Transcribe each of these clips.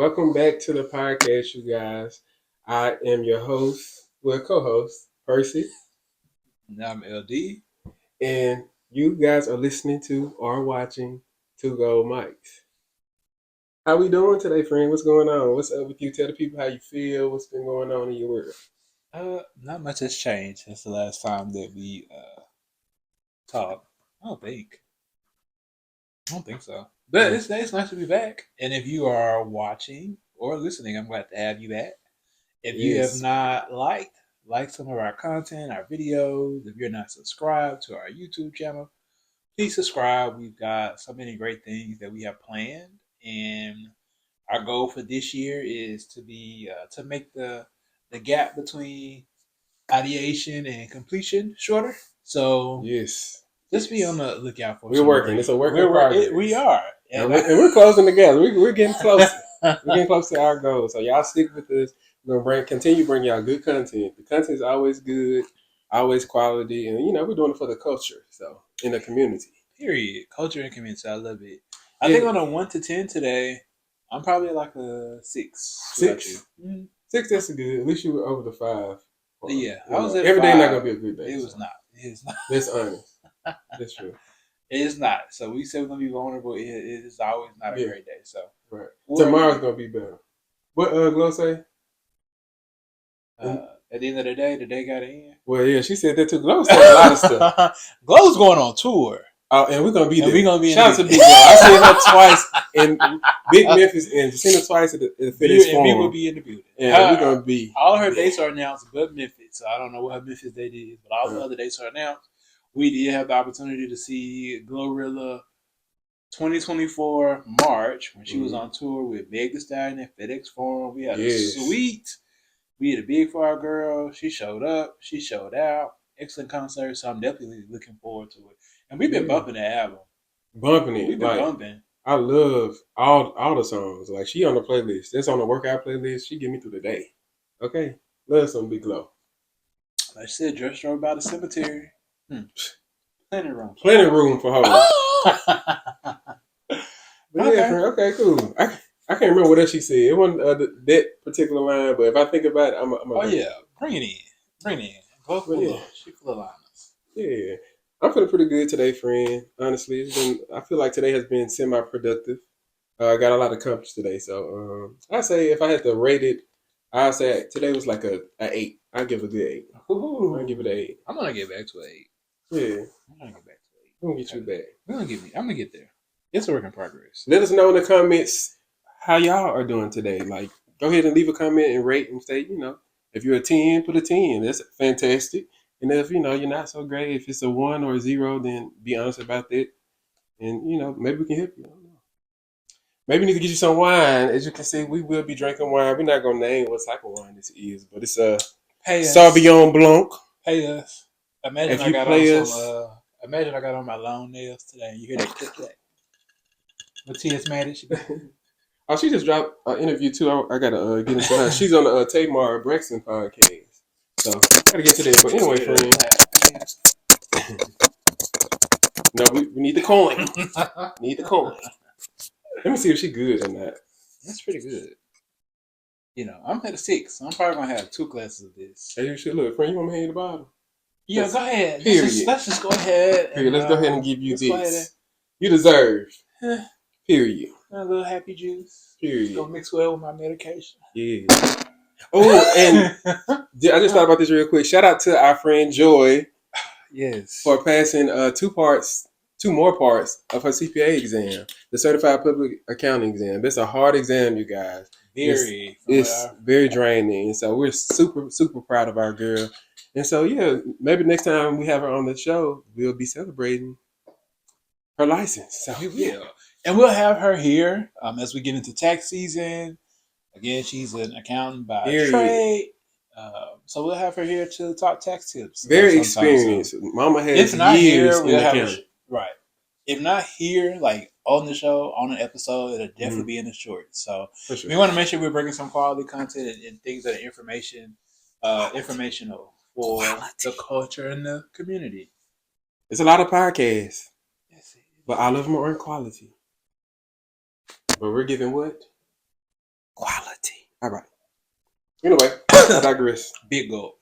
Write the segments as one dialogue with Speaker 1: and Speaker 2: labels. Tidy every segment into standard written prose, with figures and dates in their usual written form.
Speaker 1: Welcome back to the podcast, you guys. I am your host, co-host, Percy,
Speaker 2: And I'm LD.
Speaker 1: and you guys are listening to or watching Two Gold Mics. How we doing today, friend? What's going on? What's up with you? Tell the people how you feel. What's been going on in your world?
Speaker 2: Not much has changed since the last time that we talked. I don't think. I don't think so. But
Speaker 1: Mm.
Speaker 2: it's nice to be back. And if you are watching or listening, I'm glad to have you back. If you have
Speaker 1: Yes,
Speaker 2: not liked some of our content, our videos, if you're not subscribed to our YouTube channel, please subscribe. We've got so many great things that we have planned, and our goal for this year is to be to make the gap between ideation and completion shorter. So
Speaker 1: yes,
Speaker 2: just be on
Speaker 1: yes.
Speaker 2: the lookout for
Speaker 1: We're
Speaker 2: some
Speaker 1: working. It's
Speaker 2: great.
Speaker 1: a work in
Speaker 2: We
Speaker 1: progress,
Speaker 2: are,
Speaker 1: and
Speaker 2: and
Speaker 1: we're closing together. We're getting closer. We're getting close to our goal. So y'all stick with us. We're gonna continue bring y'all good content. The content is always good, always quality, and we're doing it for the culture. So in the community.
Speaker 2: period. Culture and community. I love it. I think
Speaker 1: Yeah,
Speaker 2: on a 1 to 10 today, I'm probably like a 6. What about you?
Speaker 1: six, six. That's good. At least you were over the five.
Speaker 2: Yeah, I was at
Speaker 1: Every day not gonna
Speaker 2: 5.
Speaker 1: be a good day.
Speaker 2: It
Speaker 1: So
Speaker 2: was not. It's not.
Speaker 1: that's honest. That's true.
Speaker 2: It's not. So we said we're gonna be vulnerable. It is always not a
Speaker 1: Yeah,
Speaker 2: great day. So
Speaker 1: right.
Speaker 2: where are
Speaker 1: Tomorrow's
Speaker 2: you?
Speaker 1: gonna be better. What Glow say? And,
Speaker 2: At the end of the day got to end.
Speaker 1: well, yeah, she said that too. Glow said a lot of stuff.
Speaker 2: Glow's going on tour,
Speaker 1: Oh, and we're gonna be
Speaker 2: and we're
Speaker 1: there.
Speaker 2: gonna be in the
Speaker 1: Shout out to
Speaker 2: beginning.
Speaker 1: Big Glow. I seen her twice in Big Memphis and seen her twice at the FedEx
Speaker 2: And we will
Speaker 1: Forum.
Speaker 2: be in the building.
Speaker 1: And we're gonna be
Speaker 2: All her
Speaker 1: there.
Speaker 2: dates are announced, but Memphis. So I don't know what her Memphis date is, but all the
Speaker 1: Uh,
Speaker 2: other dates are announced. We did have the opportunity to see Glorilla 2024 March when she was
Speaker 1: mhm.
Speaker 2: on tour with Meg Thee Stallion at FedEx Forum. We had a
Speaker 1: Yes.
Speaker 2: sweet. We had a big for our girl. She showed up. She showed out. Excellent concert. So I'm definitely looking forward to it. And we've been
Speaker 1: Yeah.
Speaker 2: bumping the album.
Speaker 1: Bumping it.
Speaker 2: We've been
Speaker 1: Like
Speaker 2: bumping.
Speaker 1: I love all the songs. Like she on the playlist. That's on the workout playlist. She get me through the day. Okay. Love some Big Glow.
Speaker 2: Like I said, just drove by the cemetery. Hmm. Plenty of room.
Speaker 1: Plenty of room for hoes. But yeah,
Speaker 2: Okay.
Speaker 1: friend. Okay, cool. I can't remember what else she said. It wasn't that particular line, but if I think about it, I'm
Speaker 2: Oh
Speaker 1: gonna bring
Speaker 2: yeah,
Speaker 1: it.
Speaker 2: bring it in. Bring it in. Go
Speaker 1: But
Speaker 2: full
Speaker 1: yeah,
Speaker 2: of. She full of liners.
Speaker 1: yeah. I'm feeling pretty good today, friend. Honestly, it's been. I feel like today has been semi-productive. I got a lot accomplished today, so I say if I had to rate it, I'd say today was like a eight. I give a good eight. I give it an
Speaker 2: Ooh.
Speaker 1: eight.
Speaker 2: I'm gonna get back to 8.
Speaker 1: Yeah,
Speaker 2: I'm gonna get back to 8.
Speaker 1: I'm gonna get you back.
Speaker 2: I'm gonna get there. It's a work in progress.
Speaker 1: Let us know in the comments how y'all are doing today. Like, go ahead and leave a comment and rate and say, if you're a 10, put a 10. That's fantastic. And if you're not so great, if it's a 1 or a 0, then be honest about that. And maybe we can help you. I don't know. Maybe we need to get you some wine. As you can see, we will be drinking wine. We're not gonna name what type of wine this is, but it's a
Speaker 2: Pay us.
Speaker 1: Sauvignon Blanc.
Speaker 2: Pay us. Imagine
Speaker 1: If
Speaker 2: I
Speaker 1: you
Speaker 2: got on
Speaker 1: play
Speaker 2: some.
Speaker 1: us,
Speaker 2: Imagine I got on my long nails today. And you hear that click clack. Matthias Maddich.
Speaker 1: oh, she just dropped an interview too. I gotta get into her. She's on the Tamar Braxton podcast, so gotta get to that. But anyway, friend, no, we need the coin. Need the coin. Let me see if she good or not.
Speaker 2: That's pretty good. I'm at a 6. So I'm probably gonna have 2 glasses of this.
Speaker 1: As you should look, friend. You want me to hand the bottle?
Speaker 2: Yeah, go ahead.
Speaker 1: Period.
Speaker 2: Let's just go ahead
Speaker 1: Period.
Speaker 2: and
Speaker 1: Let's go ahead and give you
Speaker 2: let's go ahead
Speaker 1: this. You deserve.
Speaker 2: and
Speaker 1: Period.
Speaker 2: a little happy juice. It's
Speaker 1: Period.
Speaker 2: gonna mix well with my medication.
Speaker 1: Yeah. Oh, and I just thought about this real quick. Shout out to our friend Joy
Speaker 2: Yes.
Speaker 1: for passing two more parts of her CPA exam, the Certified Public Accounting exam. It's a hard exam, you guys.
Speaker 2: Very
Speaker 1: It's very draining, and so we're super super proud of our girl. And so yeah, maybe next time we have her on the show, we'll be celebrating her license. So
Speaker 2: we
Speaker 1: yeah,
Speaker 2: will. And we'll have her here as we get into tax season. Again, she's an accountant by
Speaker 1: period.
Speaker 2: trade. So we'll have her here to talk tax tips
Speaker 1: Very
Speaker 2: sometime soon.
Speaker 1: experienced. Mama
Speaker 2: If
Speaker 1: has
Speaker 2: not
Speaker 1: years
Speaker 2: here,
Speaker 1: in
Speaker 2: we'll have
Speaker 1: accounting.
Speaker 2: right. If not here, like on the show, on an episode, it'll definitely
Speaker 1: Mm-hmm.
Speaker 2: be in the short. So
Speaker 1: For sure.
Speaker 2: we want to make sure we're bringing some quality content and things that are informational for the culture and the community.
Speaker 1: It's a lot of podcasts,
Speaker 2: Yes,
Speaker 1: but all of them are in quality. But we're giving what? Quality. All right. Anyway, I digress.
Speaker 2: Big goal.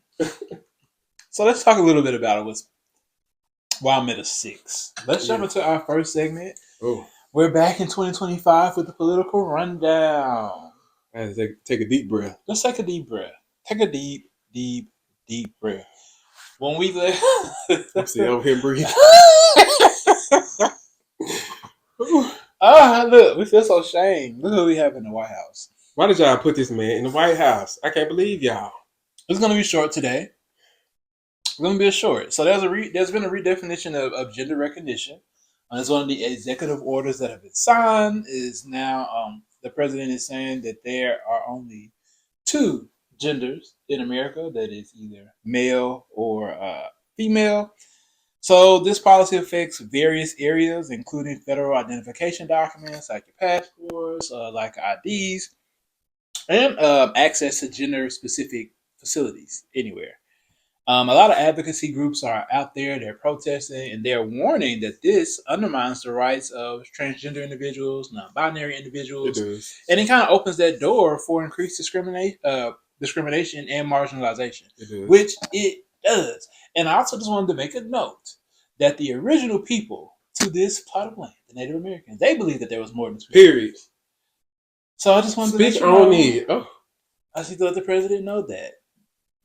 Speaker 2: So let's talk a little bit about it. Why I'm at a 6. Let's jump into our first segment.
Speaker 1: Oh,
Speaker 2: We're back in 2025 with the political rundown.
Speaker 1: I had to take a deep breath.
Speaker 2: Let's take a deep breath. Take a deep, deep, deep breath. When we let
Speaker 1: I'm still over here breathing.
Speaker 2: look, we feel so ashamed. Look who we have in the White House.
Speaker 1: Why did y'all put this man in the White House? I can't believe y'all.
Speaker 2: It's gonna be short today. It's gonna be a short. So there's been a redefinition of gender recognition. It's one of the executive orders that have been signed. Is now the president is saying that there are only 2 genders in America. That is either male or female. So this policy affects various areas, including federal identification documents like your passports, like IDs, and access to gender-specific facilities anywhere. A lot of advocacy groups are out there, they're protesting, and they're warning that this undermines the rights of transgender individuals, non-binary individuals, and it kind of opens that door for increased discrimination and marginalization, which it does. And I also just wanted to make a note that the original people to this plot of land, the Native Americans, they believe that there was more than 2
Speaker 1: Period.
Speaker 2: So I just wanted to
Speaker 1: speak on it. Oh.
Speaker 2: I just let the president know that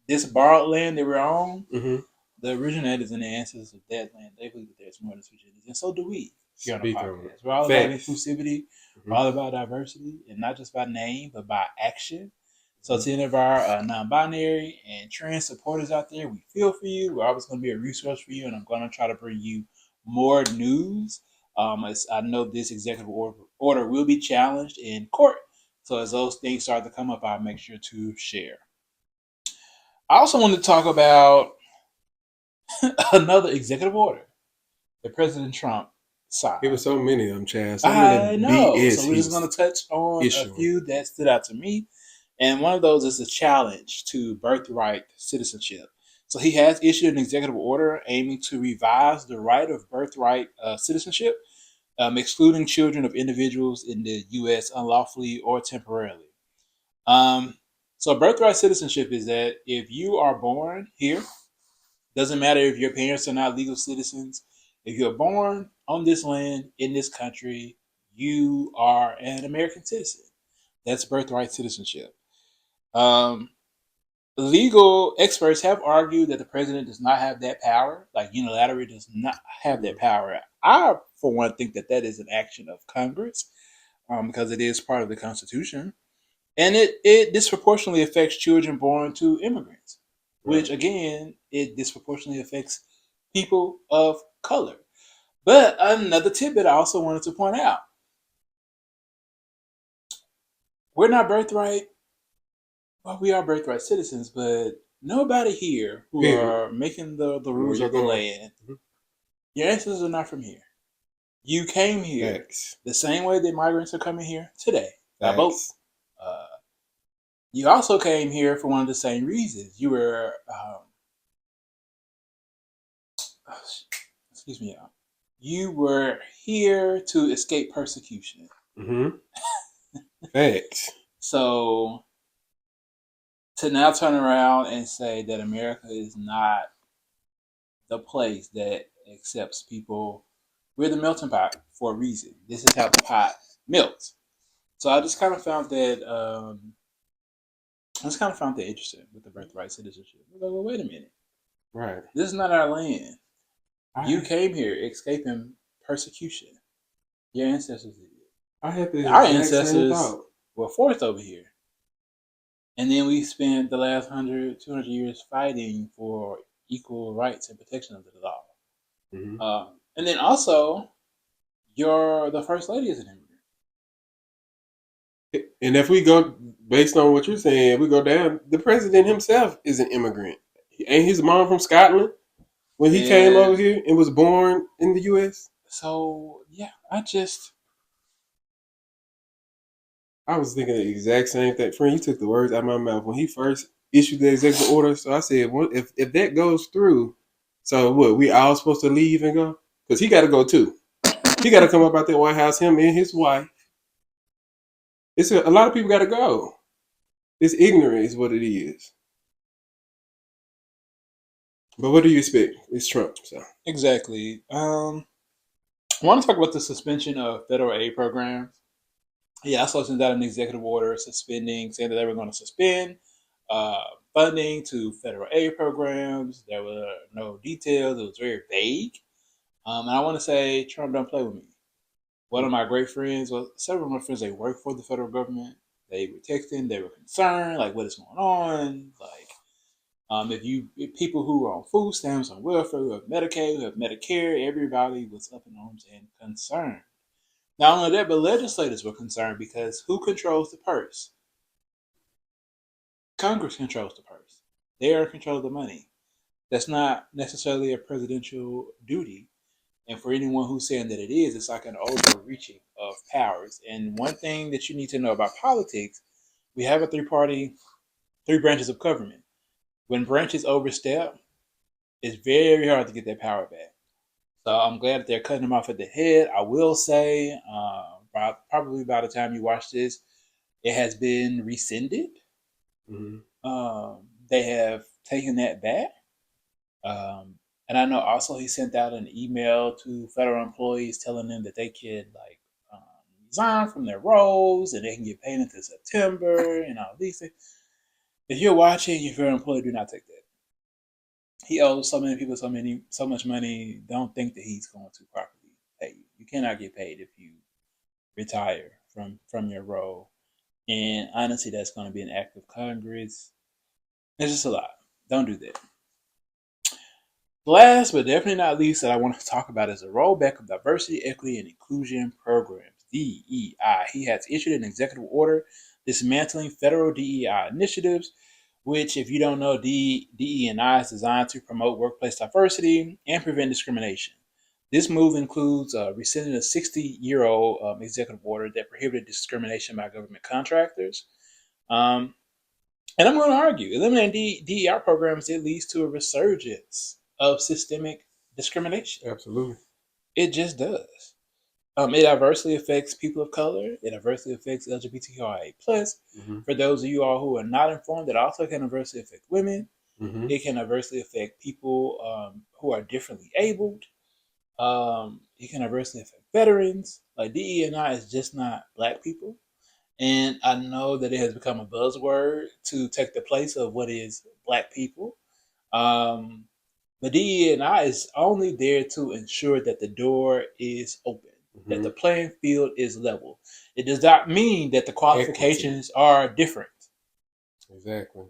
Speaker 2: this borrowed land that we're on,
Speaker 1: mm-hmm.
Speaker 2: the originators and the ancestors of that land, they believe that there's more than 2 genders, and so do we here on the podcast. We're all about inclusivity, we're all about diversity, and not just by name, but by action. So to any of our non-binary and trans supporters out there, we feel for you. We're always going to be a resource for you, and I'm going to try to bring you more news. As I know this executive order will be challenged in court. So as those things start to come up, I'll make sure to share. I also want to talk about another executive order that President Trump signed.
Speaker 1: It was so many of them, Chad.
Speaker 2: I know. So we're just going to touch on a few that stood out to me. And one of those is a challenge to birthright citizenship. So he has issued an executive order aiming to revise the right of birthright citizenship, excluding children of individuals in the U.S. unlawfully or temporarily. So birthright citizenship is that if you are born here, doesn't matter if your parents are not legal citizens, if you're born on this land, in this country, you are an American citizen. That's birthright citizenship. Legal experts have argued that the president does not have that power, like unilaterally does not have that power. I, for one, think that is an action of Congress because it is part of the Constitution. And it disproportionately affects children born to immigrants, which, again, it disproportionately affects people of color. But another tidbit I also wanted to point out. We're not birthright. Well, we are birthright citizens, but nobody here who are making the rules of the land, your ancestors are not from here. You came here the same way that migrants are coming here today by boat. You also came here for one of the same reasons. You were, excuse me, y'all. You were here to escape persecution.
Speaker 1: Mm-hmm. Facts.
Speaker 2: So to now turn around and say that America is not the place that accepts people, we're the melting pot for a reason. This is how the pot melts. So I just kind of found that. Interesting with the birthright citizenship. I was like, well, wait a minute.
Speaker 1: Right.
Speaker 2: This is not our land. You came here escaping persecution. Your ancestors did. Our ancestors were forced over here. And then we spent the last 100, 200 years fighting for equal rights and protection under the law. Mm-hmm. And then also, the first lady is an immigrant.
Speaker 1: And if we go, based on what you're saying, we go down, the president himself is an immigrant. Ain't his mom from Scotland when he came over here and was born in the U.S.?
Speaker 2: So, yeah, I
Speaker 1: was thinking the exact same thing. Friend, you took the words out of my mouth. When he first issued the executive order, so I said, well, if that goes through, so what, we all supposed to leave and go? Because he got to go too. He got to come up out that White House, him and his wife. It's a lot of people got to go. It's ignorant, is what it is. But what do you expect? It's Trump, so.
Speaker 2: Exactly. I want to talk about the suspension of federal aid programs. Yeah, I saw sent out an executive order suspending, saying that they were going to suspend uh, funding to federal aid programs. There were no details. It was very vague. And I want to say, Trump, don't play with me. One of my great friends, well, several of my friends, they work for the federal government. They were texting. They were concerned, like, what is going on? Like, if people who are on food stamps, on welfare, who have Medicaid, who have Medicare, everybody was up in arms and concerned. Not only that, but legislators were concerned because who controls the purse? Congress controls the purse. They are in control of the money. That's not necessarily a presidential duty. And for anyone who's saying that it is, it's like an overreaching of powers. And one thing that you need to know about politics, we have a three branches of government. When branches overstep, it's very hard to get that power back. So I'm glad that they're cutting them off at the head. I will say, probably by the time you watch this, it has been rescinded.
Speaker 1: Mm-hmm.
Speaker 2: They have taken that back. And I know also he sent out an email to federal employees telling them that they can um, resign from their roles and they can get paid until September and all these things. If you're watching, if you're an employee, do not take that. He owes so many people so much money. Don't think that he's going to properly pay you. You cannot get paid if you retire from your role. And honestly, that's going to be an act of Congress. It's just a lot. Don't do that. Last but definitely not least that I want to talk about is the rollback of diversity, equity, and inclusion programs, DEI. He has issued an executive order dismantling federal DEI initiatives, which, if you don't know, DEI is designed to promote workplace diversity and prevent discrimination. This move includes rescinding a 60-year-old executive order that prohibited discrimination by government contractors. Um, and I'm going to argue, eliminating DEI programs, it leads to a resurgence of systemic discrimination.
Speaker 1: Absolutely.
Speaker 2: It just does. It adversely affects people of color. It adversely affects LGBTQIA plus.
Speaker 1: Mm-hmm.
Speaker 2: For those of you all who are not informed, it also can adversely affect women.
Speaker 1: Mm-hmm.
Speaker 2: It can adversely affect people who are differently abled. It can adversely affect veterans. Like DE&I is just not black people. And I know that it has become a buzzword to take the place of what is black people. Um, the DE&I is only there to ensure that the door is open, that
Speaker 1: Mm-hmm.
Speaker 2: the playing field is level. It does not mean that the
Speaker 1: Equity.
Speaker 2: qualifications are different.
Speaker 1: Exactly. You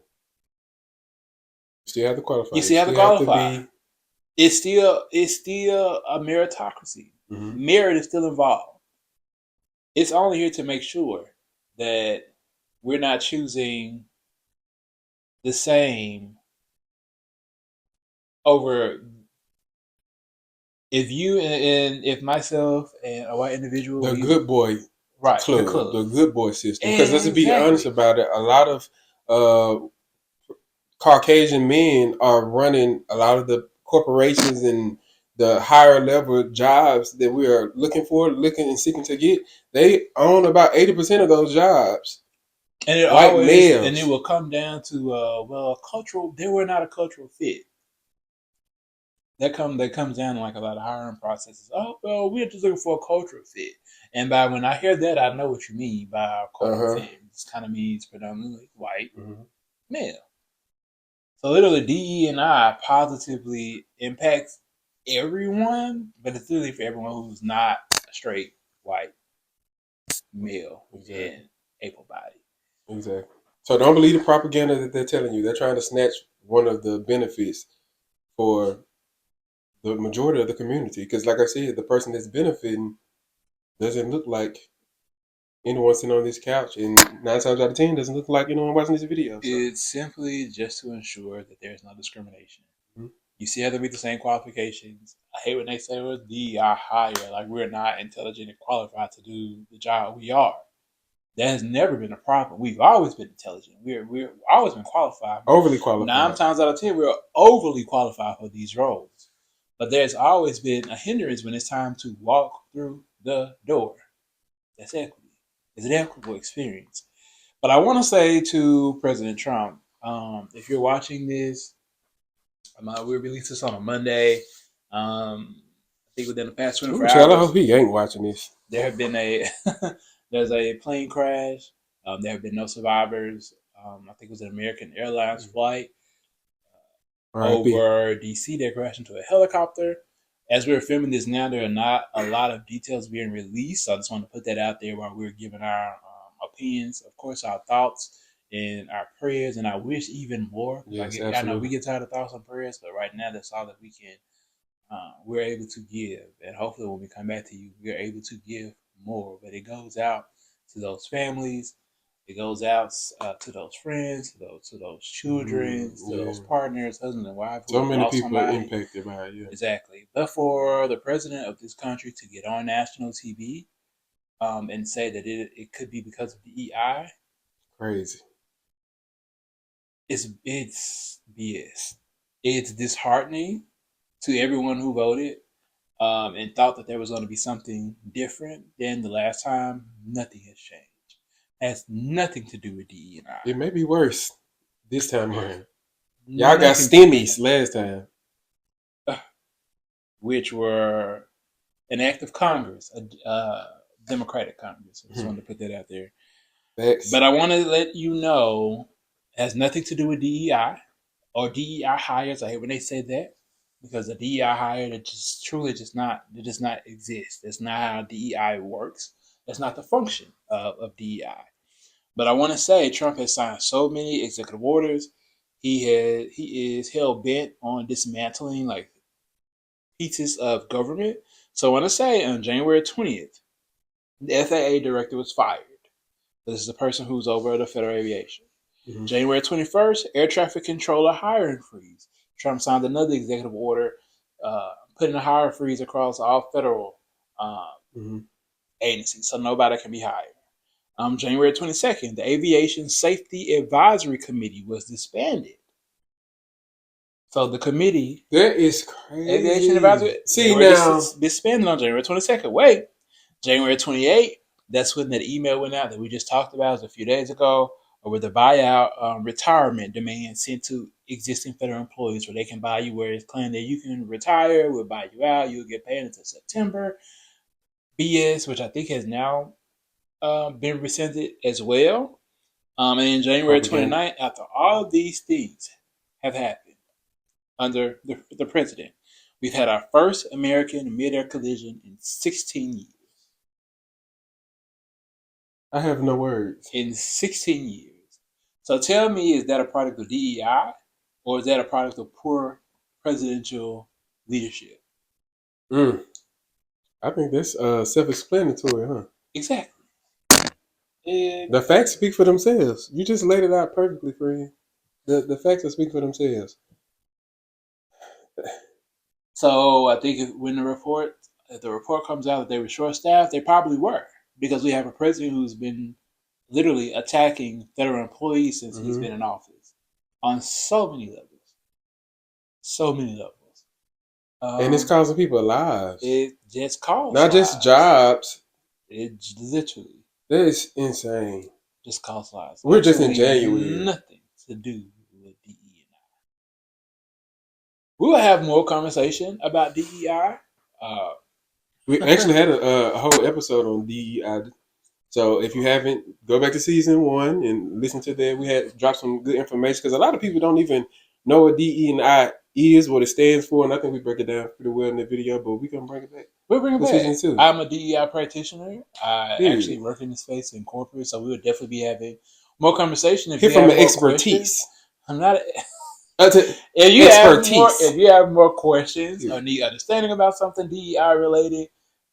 Speaker 1: still have to qualify.
Speaker 2: You
Speaker 1: You
Speaker 2: still have to
Speaker 1: still have to
Speaker 2: qualify.
Speaker 1: be.
Speaker 2: It's still a meritocracy.
Speaker 1: Mm-hmm.
Speaker 2: Merit is still involved. It's only here to make sure that we're not choosing the same over if you and if myself and a white individual
Speaker 1: The
Speaker 2: we
Speaker 1: good boy
Speaker 2: right the
Speaker 1: club,
Speaker 2: club
Speaker 1: the good boy system. Because let's be honest
Speaker 2: exactly
Speaker 1: about it, a lot of uh, Caucasian men are running a lot of the corporations and the higher level jobs that we are looking for, looking and seeking to get. They own about 80% of those jobs.
Speaker 2: and it
Speaker 1: White
Speaker 2: always and it
Speaker 1: males.
Speaker 2: will come down to cultural they were not a cultural fit that comes down to like a lot of hiring processes. Oh well, we're just looking for a cultural fit, and by when I hear that, I know what you mean by a
Speaker 1: Uh
Speaker 2: cultural
Speaker 1: huh.
Speaker 2: fit. This kind of means predominantly white
Speaker 1: Mm-hmm.
Speaker 2: male. So literally, DE&I positively impacts everyone, but it's literally for everyone who's not a straight white male
Speaker 1: Exactly.
Speaker 2: and able bodied.
Speaker 1: Exactly. So don't believe the propaganda that they're telling you. They're trying to snatch one of the benefits for the majority of the community. Because, like I said, the person that's benefiting doesn't look like anyone sitting on this couch, and 9 times out of 10 doesn't look like anyone watching this video. So,
Speaker 2: It's simply just to ensure that there's no discrimination.
Speaker 1: mm-hmm.
Speaker 2: You see how they meet the same qualifications. I hate when they say, well, DEI higher, like we're not intelligent and qualified to do the job we are. That has never been a problem. We've always been intelligent. We're always been qualified.
Speaker 1: Overly
Speaker 2: Nine
Speaker 1: qualified.
Speaker 2: times out of 10, we're overly qualified for these roles. But there's always been a hindrance when it's time to walk through the door. That's equity. It's an equitable experience. But I want to say to President Trump, if you're watching this, we released this on a Monday. I think within the past
Speaker 1: Ooh,
Speaker 2: 24
Speaker 1: child, I
Speaker 2: hours,
Speaker 1: hope he ain't watching this.
Speaker 2: there have been a there's a plane crash. There have been no survivors. I think it was an American Airlines flight
Speaker 1: R.I.P.
Speaker 2: over DC. They crashed into a helicopter. As we're filming this now, there are not a lot of details being released. So I just want to put that out there while we're giving our opinions, of course, our thoughts and our prayers, and I wish even more.
Speaker 1: Yes,
Speaker 2: I know we
Speaker 1: absolutely.
Speaker 2: get tired of thoughts and prayers, but right now that's all that we can. We're able to give, and hopefully, when we come back to you, we're able to give more. But it goes out to those families, it goes out to those friends, to those children, to
Speaker 1: Yeah.
Speaker 2: those partners, husband and wife who
Speaker 1: So
Speaker 2: have
Speaker 1: many
Speaker 2: lost
Speaker 1: people are
Speaker 2: somebody.
Speaker 1: impacted by it. Yeah.
Speaker 2: Exactly. But for the president of this country to get on national TV and say that it could be because of DEI,
Speaker 1: Crazy.
Speaker 2: it's BS. It's disheartening to everyone who voted and thought that there was going to be something different than the last time. Nothing has changed. It has nothing to do with DEI.
Speaker 1: It may be worse this time around. Y'all got
Speaker 2: Nothing to do,
Speaker 1: stimmies last time.
Speaker 2: which were an act of Congress, a Democratic Congress. I just wanted to put that out there.
Speaker 1: Facts.
Speaker 2: But I want to let you know, it has nothing to do with DEI or DEI hires. I hate when they say that because the DEI hire that just truly just not it does not exist. That's not how DEI works. That's not the function of DEI. But I want to say Trump has signed so many executive orders. He is hell bent on dismantling like pieces of government. So I want to say on January 20th, the FAA director was fired. This is the person who's over the Federal Aviation.
Speaker 1: Mm-hmm.
Speaker 2: January 21st, air traffic controller hiring freeze. Trump signed another executive order putting a hiring freeze across all federal
Speaker 1: Mm-hmm.
Speaker 2: agencies, so nobody can be hired. January 22nd, the Aviation Safety Advisory Committee was disbanded. So the committee,
Speaker 1: That is
Speaker 2: Aviation
Speaker 1: crazy.
Speaker 2: Advisory, they
Speaker 1: See
Speaker 2: were
Speaker 1: now,
Speaker 2: disbanded on January 22nd. Wait, January 28th, that's when that email went out that we just talked about a few days ago, with the buyout retirement demand sent to existing federal employees where they can buy you, where it's claimed that you can retire, we'll buy you out, you'll get paid until September. BS, which I think has now been rescinded as well. And in January
Speaker 1: propaganda.
Speaker 2: 29th, after all of these things have happened under the president, we've had our first American mid-air collision in 16 years.
Speaker 1: I have no words.
Speaker 2: In 16 years. So tell me, is that a product of DEI or is that a product of poor presidential leadership?
Speaker 1: Mm. I think that's self-explanatory, huh?
Speaker 2: Exactly.
Speaker 1: The facts
Speaker 2: Exactly.
Speaker 1: speak for themselves. You just laid it out perfectly, friend. The facts will speak for themselves.
Speaker 2: So I think when if the report comes out that they were short staffed, they probably were because we have a president who's been literally attacking federal employees since he's
Speaker 1: Mm-hmm.
Speaker 2: been in office on so many levels, so many levels.
Speaker 1: And it's costing people lives,
Speaker 2: It just costs
Speaker 1: not just
Speaker 2: lives.
Speaker 1: jobs.
Speaker 2: It literally
Speaker 1: That is insane.
Speaker 2: just costs lives.
Speaker 1: We're just in
Speaker 2: Absolutely
Speaker 1: January.
Speaker 2: nothing to do with DEI. We will have more conversation about DEI. Uh,
Speaker 1: We actually had a whole episode on DEI. So if you haven't, go back to season 1 and listen to that. We had dropped some good information because a lot of people don't even know what DE&I is, what it stands for, and I think we break it down pretty well in the video. But we can bring it back
Speaker 2: we'll bring it
Speaker 1: for
Speaker 2: back.
Speaker 1: season 2.
Speaker 2: I'm a DEI practitioner. I actually
Speaker 1: Period.
Speaker 2: work in the space in corporate, so we would definitely be having more conversation. If
Speaker 1: Hear
Speaker 2: you
Speaker 1: from
Speaker 2: have
Speaker 1: the
Speaker 2: more questions,
Speaker 1: expertise.
Speaker 2: I'm not.
Speaker 1: To
Speaker 2: If
Speaker 1: expertise.
Speaker 2: you have more questions or
Speaker 1: Period.
Speaker 2: need understanding about something DEI related,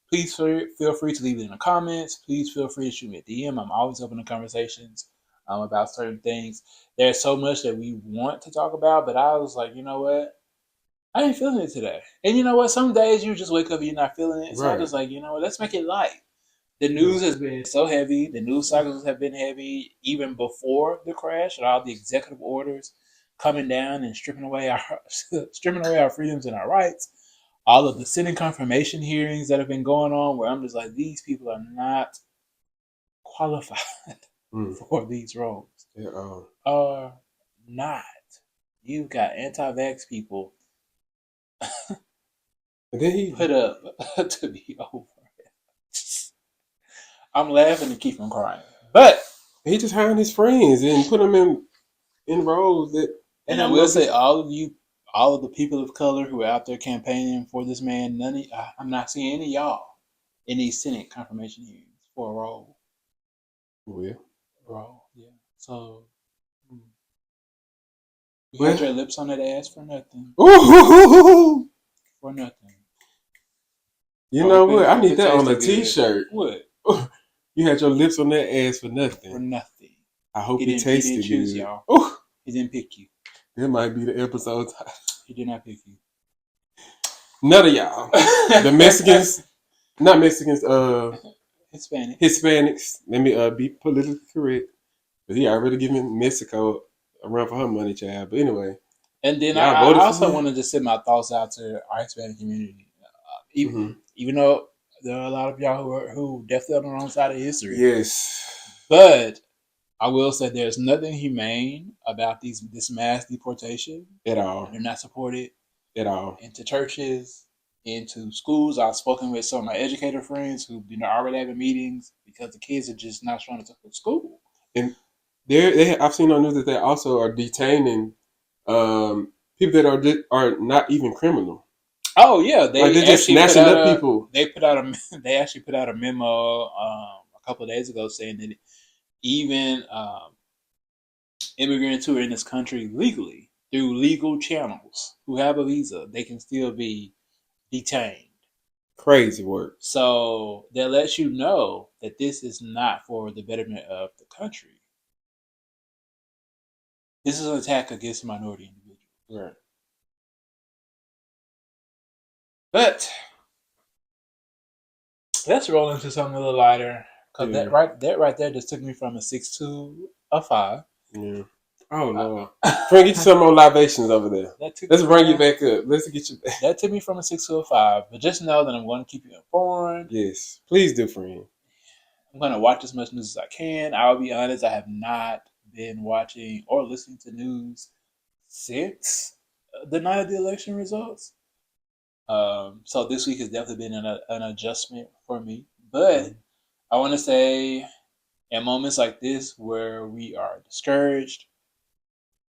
Speaker 2: please feel free to leave it in the comments. Please feel free to shoot me a DM. I'm always open to conversations about certain things. There's so much that we want to talk about, but I was like, you know what? I ain't feeling it today. And you know what? Some days you just wake up and you're not feeling it. So I
Speaker 1: Right.
Speaker 2: was like, you know what? Let's make it light. The
Speaker 1: Yeah.
Speaker 2: news has been so heavy. The news cycles have been heavy even before the crash and all the executive orders coming down and stripping away our freedoms and our rights. All of the Senate confirmation hearings that have been going on, where I'm just like, these people are not qualified for these roles are not. You've got anti-vax people
Speaker 1: and then he
Speaker 2: put up to be over. I'm laughing to keep from crying, but
Speaker 1: just hiring his friends and put them in roles that they
Speaker 2: and I
Speaker 1: have
Speaker 2: will
Speaker 1: no
Speaker 2: say,
Speaker 1: business.
Speaker 2: all of the people of color who are out there campaigning for this man, I'm not seeing any of y'all in these Senate confirmation hearings for a
Speaker 1: Well,
Speaker 2: role. Yeah. So you had your
Speaker 1: well,
Speaker 2: lips on that ass for nothing.
Speaker 1: ooh,
Speaker 2: For nothing.
Speaker 1: you
Speaker 2: I
Speaker 1: know
Speaker 2: hope
Speaker 1: what?
Speaker 2: it,
Speaker 1: I
Speaker 2: hope
Speaker 1: need
Speaker 2: it
Speaker 1: that on a
Speaker 2: tasted good.
Speaker 1: T-shirt.
Speaker 2: What?
Speaker 1: You had your lips on that ass for
Speaker 2: For
Speaker 1: nothing.
Speaker 2: nothing.
Speaker 1: I hope
Speaker 2: He
Speaker 1: it
Speaker 2: didn't
Speaker 1: tasted
Speaker 2: choose
Speaker 1: good.
Speaker 2: y'all.
Speaker 1: Oh,
Speaker 2: He didn't pick you.
Speaker 1: that might be the episode title.
Speaker 2: He did not pick you.
Speaker 1: None of y'all, the Mexicans, not Mexicans,
Speaker 2: Hispanic.
Speaker 1: Hispanics. Let me be politically correct, because he already giving Mexico a run for her money, child. But anyway,
Speaker 2: And then
Speaker 1: y'all
Speaker 2: I
Speaker 1: voted for
Speaker 2: also
Speaker 1: him.
Speaker 2: wanted to send my thoughts out to our Hispanic community.
Speaker 1: Mm-hmm.
Speaker 2: Even though there are a lot of y'all who definitely on the wrong side of history.
Speaker 1: Yes,
Speaker 2: But I will say there's nothing humane about this mass deportation.
Speaker 1: at all,
Speaker 2: They're not supported
Speaker 1: at all.
Speaker 2: into churches, into schools. I've spoken with some of my educator friends who already having meetings because the kids are just not showing up to school.
Speaker 1: And I've seen on news that they also are detaining people that are not even criminal.
Speaker 2: Oh yeah,
Speaker 1: Like they're just snatching up people.
Speaker 2: they actually put out a memo a couple of days ago saying that even immigrants who are in this country legally through legal channels who have a visa, they can still be detained.
Speaker 1: Crazy work.
Speaker 2: So that lets you know that this is not for the betterment of the country. This is an attack against minority individuals.
Speaker 1: Right.
Speaker 2: But let's roll into something a little lighter. Cause
Speaker 1: Yeah.
Speaker 2: that right there just took me from a 6 to a 5.
Speaker 1: Yeah. Oh Lord.
Speaker 2: Uh,
Speaker 1: Frank, get you some more libations over there. Let's bring you back up. Let's get you back.
Speaker 2: That took me from a 6 to a 5. But just know that I'm going to keep you informed.
Speaker 1: Yes. Please do, friend.
Speaker 2: I'm going to watch as much news as I can. I'll be honest, I have not been watching or listening to news since the night of the election results. So this week has definitely been an adjustment for me. But I want to say, in moments like this where we are discouraged,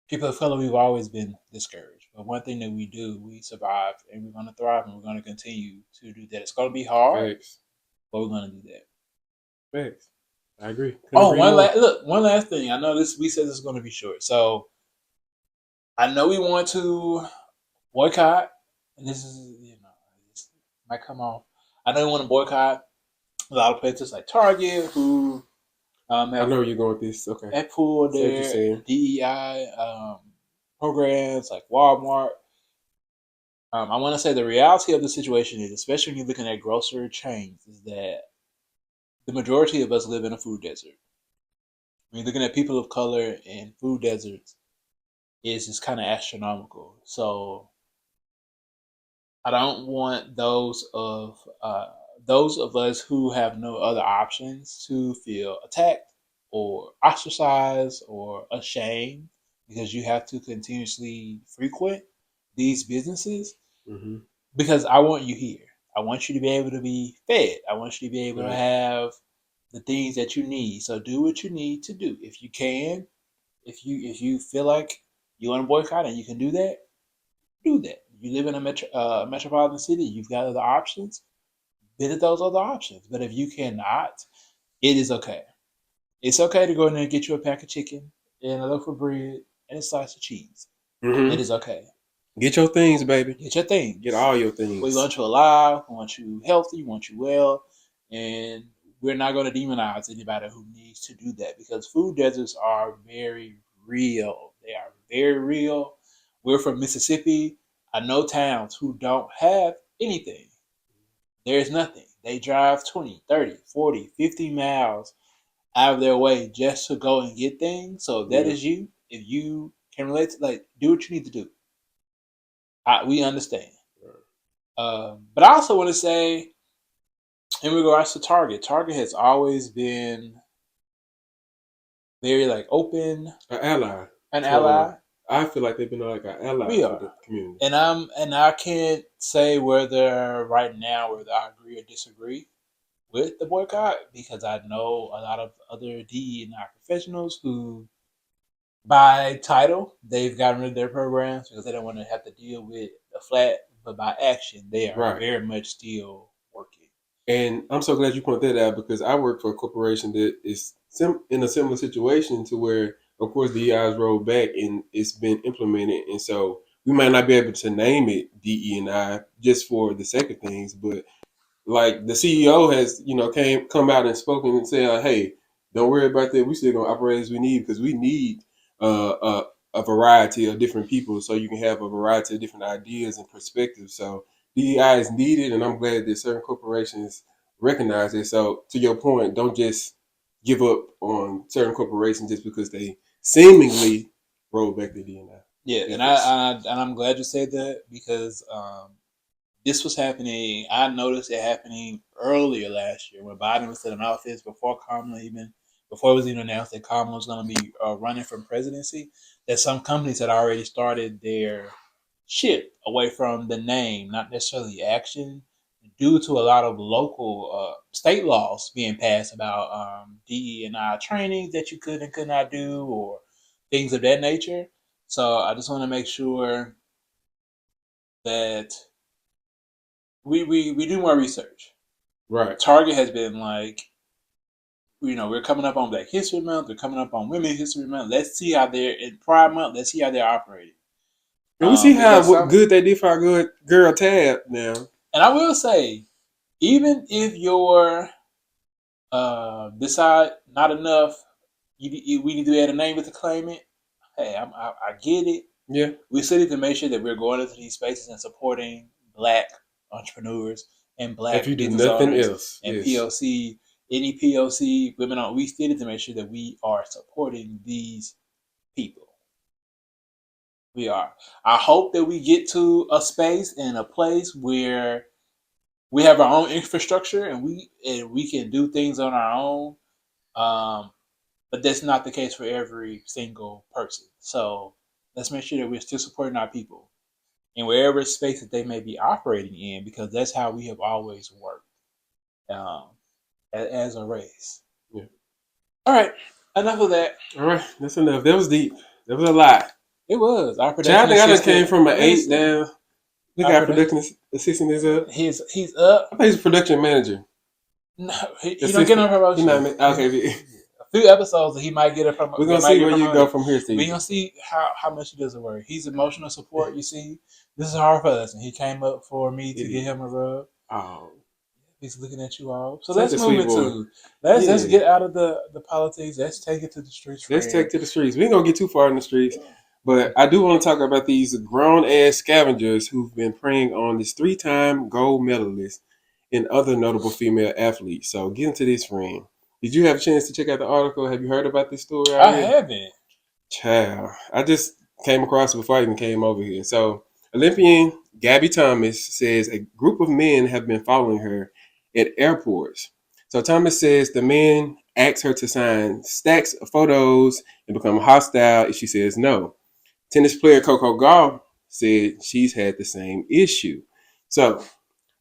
Speaker 2: people of color, we've always been discouraged. But one thing that we do, we survive and we're going to thrive and we're going to continue to do that. It's going to be hard,
Speaker 1: Facts.
Speaker 2: but we're going to do that.
Speaker 1: Facts. I agree. Couldn't
Speaker 2: Oh,
Speaker 1: agree more.
Speaker 2: one last thing. I know this. We said this is going to be short, so I know we want to boycott, and this is this might come off. I know we want to boycott a lot of places like Target who
Speaker 1: I
Speaker 2: have
Speaker 1: know where you're going with this. Okay.
Speaker 2: pulled
Speaker 1: Say what you're
Speaker 2: their
Speaker 1: saying.
Speaker 2: DEI programs like Walmart. I want to say the reality of the situation is, especially when you're looking at grocery chains, is that the majority of us live in a food desert. When you're looking at people of color in food deserts, it's just kind of astronomical. So I don't want those of us who have no other options to feel attacked or ostracized or ashamed because you have to continuously frequent these businesses.
Speaker 1: Mm-hmm.
Speaker 2: Because I want you here. I want you to be able to be fed. I want you to be able to
Speaker 1: Right.
Speaker 2: have the things that you need. So do what you need to do. If you can, if you feel like you want to boycott and you can do that, do that. You live in a metropolitan city, you've got other options. Visit those other options. But if you cannot, it is okay. It's okay to go in there and get you a pack of chicken and a loaf of bread and a slice of cheese. It
Speaker 1: Mm-hmm.
Speaker 2: is okay.
Speaker 1: Get your things, baby.
Speaker 2: Get your
Speaker 1: Get
Speaker 2: things.
Speaker 1: all your
Speaker 2: We
Speaker 1: things.
Speaker 2: want you alive. We want you healthy. We want you well. And we're not going to demonize anybody who needs to do that because food deserts are very real. They are very real. We're from Mississippi. I know towns who don't have anything. There's nothing. They drive 20, 30, 40, 50 miles out of their way just to go and get things. So if that
Speaker 1: Yeah.
Speaker 2: is you, if you can relate to, like, do what you need to do. We understand. But I also want to say, in regards to Target, Target has always been very like open,
Speaker 1: An ally
Speaker 2: an
Speaker 1: for.
Speaker 2: ally.
Speaker 1: I feel like they've been like an ally
Speaker 2: We
Speaker 1: for
Speaker 2: are.
Speaker 1: the community.
Speaker 2: And I can't say whether right now whether I agree or disagree with the boycott because I know a lot of other DE&I professionals who, by title, they've gotten rid of their programs because they don't want to have to deal with the flat, but by action, they are
Speaker 1: Right.
Speaker 2: very much still working.
Speaker 1: And I'm so glad you pointed that out because I work for a corporation that is in a similar situation to where, of course, DEI is rolled back and it's been implemented. And so we might not be able to name it DE&I just for the sake of things, but like the CEO has, come out and spoken and said, hey, don't worry about that. We still gonna operate as we need because we need uh, a, a variety of different people, so you can have a variety of different ideas and perspectives. So DEI is needed, and I'm glad that certain corporations recognize it. So to your point, don't just give up on certain corporations just because they seemingly roll back the
Speaker 2: Yeah,
Speaker 1: DEI
Speaker 2: and
Speaker 1: efforts.
Speaker 2: I'm glad you said that because this was happening. I noticed it happening earlier last year when Biden was still in office before it was even announced that Kamala was going to be running for presidency. That some companies had already started their shift away from the name, not necessarily action, due to a lot of local state laws being passed about DE&I trainings that you could and could not do or things of that nature. So I just want to make sure that we do more research.
Speaker 1: Right.
Speaker 2: Target has been like, we're coming up on Black History Month, we're coming up on Women's History Month. Let's see how they're in Pride Month. Let's see how they're operating.
Speaker 1: And we see how
Speaker 2: Because some,
Speaker 1: good they did for our good girl Tab now.
Speaker 2: and I will say, even if your decide not enough, we need to add a name with the claimant. Hey, I get it.
Speaker 1: Yeah.
Speaker 2: We still need to make sure that we're going into these spaces and supporting Black entrepreneurs and
Speaker 1: If you
Speaker 2: Black
Speaker 1: do
Speaker 2: business
Speaker 1: nothing
Speaker 2: owners
Speaker 1: else,
Speaker 2: and
Speaker 1: yes.
Speaker 2: POC, any POC women on. We still need to make sure that we are supporting these people. We are. I hope that we get to a space and a place where we have our own infrastructure and we can do things on our own. Um, but that's not the case for every single person. So let's make sure that we're still supporting our people in wherever space that they may be operating in, because that's how we have always worked um, as a race.
Speaker 1: Yeah.
Speaker 2: All right, enough of that.
Speaker 1: All right, that's enough. That was deep. That was a lot.
Speaker 2: It was our
Speaker 1: Child, I
Speaker 2: production
Speaker 1: think I done came
Speaker 2: assistant.
Speaker 1: from an 8
Speaker 2: Listen,
Speaker 1: down. Look,
Speaker 2: our
Speaker 1: our
Speaker 2: production.
Speaker 1: production assistant is up.
Speaker 2: He's up.
Speaker 1: I think he's a production manager.
Speaker 2: No, he don't get no
Speaker 1: Assistant. He not
Speaker 2: promotion.
Speaker 1: okay.
Speaker 2: A few episodes that he might get a
Speaker 1: We're
Speaker 2: they
Speaker 1: gonna
Speaker 2: might
Speaker 1: see
Speaker 2: get
Speaker 1: where you go
Speaker 2: promoted.
Speaker 1: from here,
Speaker 2: We
Speaker 1: Steve.
Speaker 2: gonna see how much he does the work. He's emotional support. You see, this is hard for us, and he came up for me
Speaker 1: It
Speaker 2: to get
Speaker 1: is.
Speaker 2: him a rub.
Speaker 1: Oh,
Speaker 2: He's looking at you all. So
Speaker 1: such
Speaker 2: let's
Speaker 1: a
Speaker 2: move
Speaker 1: sweet boy.
Speaker 2: into let's
Speaker 1: Yeah.
Speaker 2: get out of the politics. Let's take it to the streets,
Speaker 1: Let's take
Speaker 2: friend.
Speaker 1: to the streets. We ain't gonna get too far in the streets, but I do want to talk about these grown ass scavengers who've been preying on this 3-time gold medalist and other notable female athletes. So get into this, friend. Did you have a chance to check out the article? Have you heard about this story
Speaker 2: I
Speaker 1: already?
Speaker 2: haven't.
Speaker 1: Child, I just came across it before I even came over here. So, Olympian Gabby Thomas says a group of men have been following her at airports. So, Thomas says the men ask her to sign stacks of photos and become hostile if she says no. Tennis player Coco Gauff said she's had the same issue. So,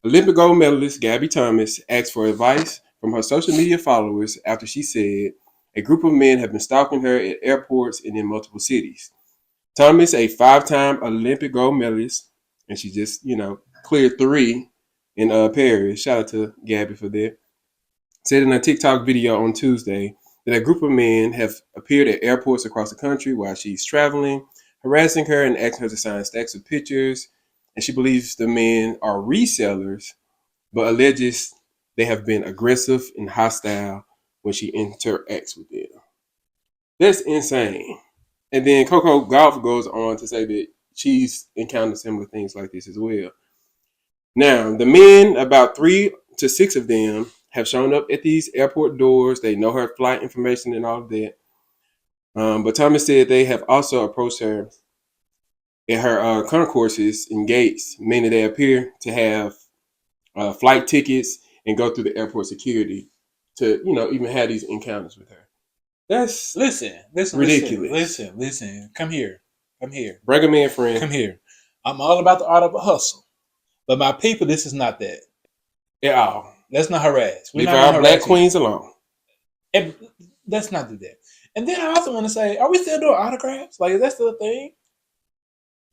Speaker 1: Olympic gold medalist Gabby Thomas asked for advice from her social media followers after she said a group of men have been stalking her at airports and in multiple cities. Thomas, a 5-time Olympic gold medalist, and she just, cleared 3 in Paris. Shout out to Gabby for that. Said in a TikTok video on Tuesday that a group of men have appeared at airports across the country while she's traveling, harassing her and asking her to sign stacks of pictures. And she believes the men are resellers but alleges they have been aggressive and hostile when she interacts with them. That's insane. And then Coco Golf goes on to say that she's encountered similar things like this as well. Now, the men, about 3 to 6 of them, have shown up at these airport doors. They know her flight information and all of that. But Thomas said they have also approached her at her concourses and gates, meaning they appear to have flight tickets and go through the airport security to, even have these encounters with her. That's ridiculous.
Speaker 2: Listen. Come here.
Speaker 1: Bring him in, friend.
Speaker 2: Come here. I'm all about the art of a hustle. But my people, this is not that.
Speaker 1: At all.
Speaker 2: Let's not harass. We're
Speaker 1: Leave
Speaker 2: not
Speaker 1: our
Speaker 2: gonna
Speaker 1: black
Speaker 2: harass you.
Speaker 1: queens alone.
Speaker 2: And let's not do that. And then I also want to say, are we still doing autographs? Like, is that still a thing?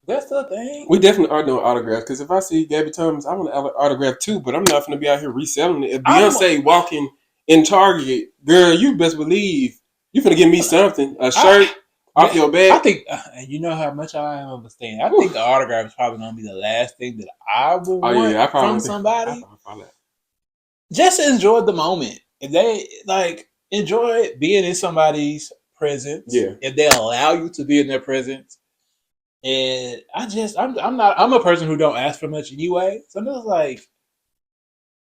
Speaker 2: That's the thing.
Speaker 1: We definitely are doing autographs because if I see Gabby Thomas, I want an autograph too. But I'm not going to be out here reselling it. If Beyonce walking in Target, girl, you best believe you finna give me something, a shirt off your back.
Speaker 2: I think you know how much I am of a stand. I think the autograph is probably going to be the last thing that I would want from somebody. Just enjoy the moment. If they like enjoy being in somebody's presence, if they allow you to be in their presence. And I'm a person who don't ask for much anyway. So I'm just like,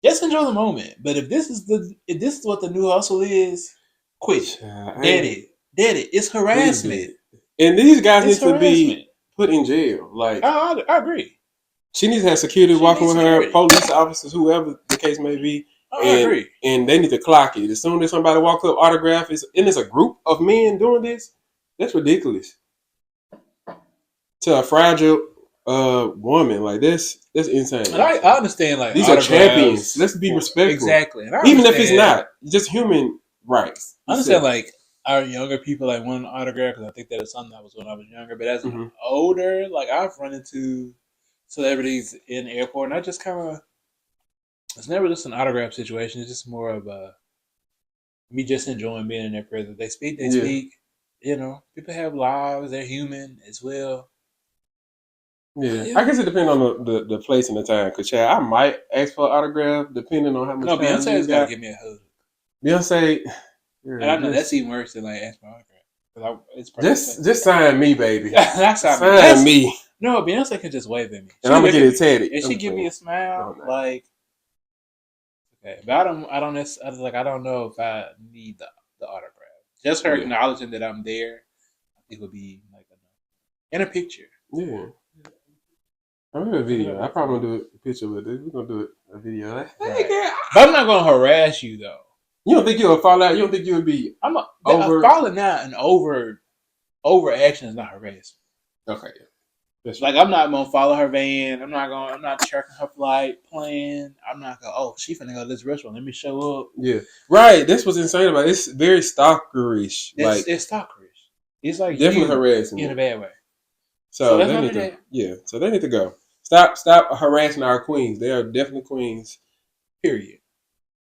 Speaker 2: just enjoy the moment. But if this is what the new hustle is, quit. Dead it. It's harassment.
Speaker 1: And these guys need to be put in jail. Like
Speaker 2: I agree.
Speaker 1: She needs to have security walking with her, police officers, whoever the case may be. I agree. And they need to clock it. As soon as somebody walks up, autograph and it's a group of men doing this, that's ridiculous. To a fragile woman, like that's insane.
Speaker 2: And I understand, like,
Speaker 1: these are champions. Let's be respectful.
Speaker 2: Exactly.
Speaker 1: Even if it's not just human rights.
Speaker 2: I understand, like, our younger people like want an autograph because I think that is something that was when I was younger. But as an older, like, I've run into celebrities in the airport, and I just kind of, it's never just an autograph situation. It's just more of me just enjoying being in their presence. They speak. You know, people have lives. They're human as well.
Speaker 1: Yeah, I guess it depends on the place and the time. Cause I might ask for an autograph depending on how much.
Speaker 2: No, Beyonce's got to give me a hug.
Speaker 1: Beyonce,
Speaker 2: and I know that's even worse than like ask for an autograph. It's
Speaker 1: just sign me, baby.
Speaker 2: sign me. No, Beyonce can just wave at me,
Speaker 1: and I'm gonna get it tatted.
Speaker 2: And she give me a smile, like, okay. But I don't know if I need the autograph. Just her acknowledging that I'm there, I think would be like enough. And a picture.
Speaker 1: Yeah. I'm gonna do a video. I probably gonna do a picture with it. We're gonna do a video. Like, hey, girl.
Speaker 2: But I'm not gonna harass you though.
Speaker 1: You don't think you'll fall out? You don't think you would be
Speaker 2: over falling out and overaction is not harassment.
Speaker 1: Okay.
Speaker 2: That's like, I'm not gonna follow her van. I'm not tracking her flight plan. I'm not gonna, oh, she finna go to this restaurant. Let me show up.
Speaker 1: Yeah. Right. That's what's insane about it. It's very stalkerish.
Speaker 2: It's stalkerish. It's like
Speaker 1: definitely harassing
Speaker 2: in a bad way.
Speaker 1: So they need to, so they need to go. Stop harassing our queens. They are definitely queens.
Speaker 2: Period.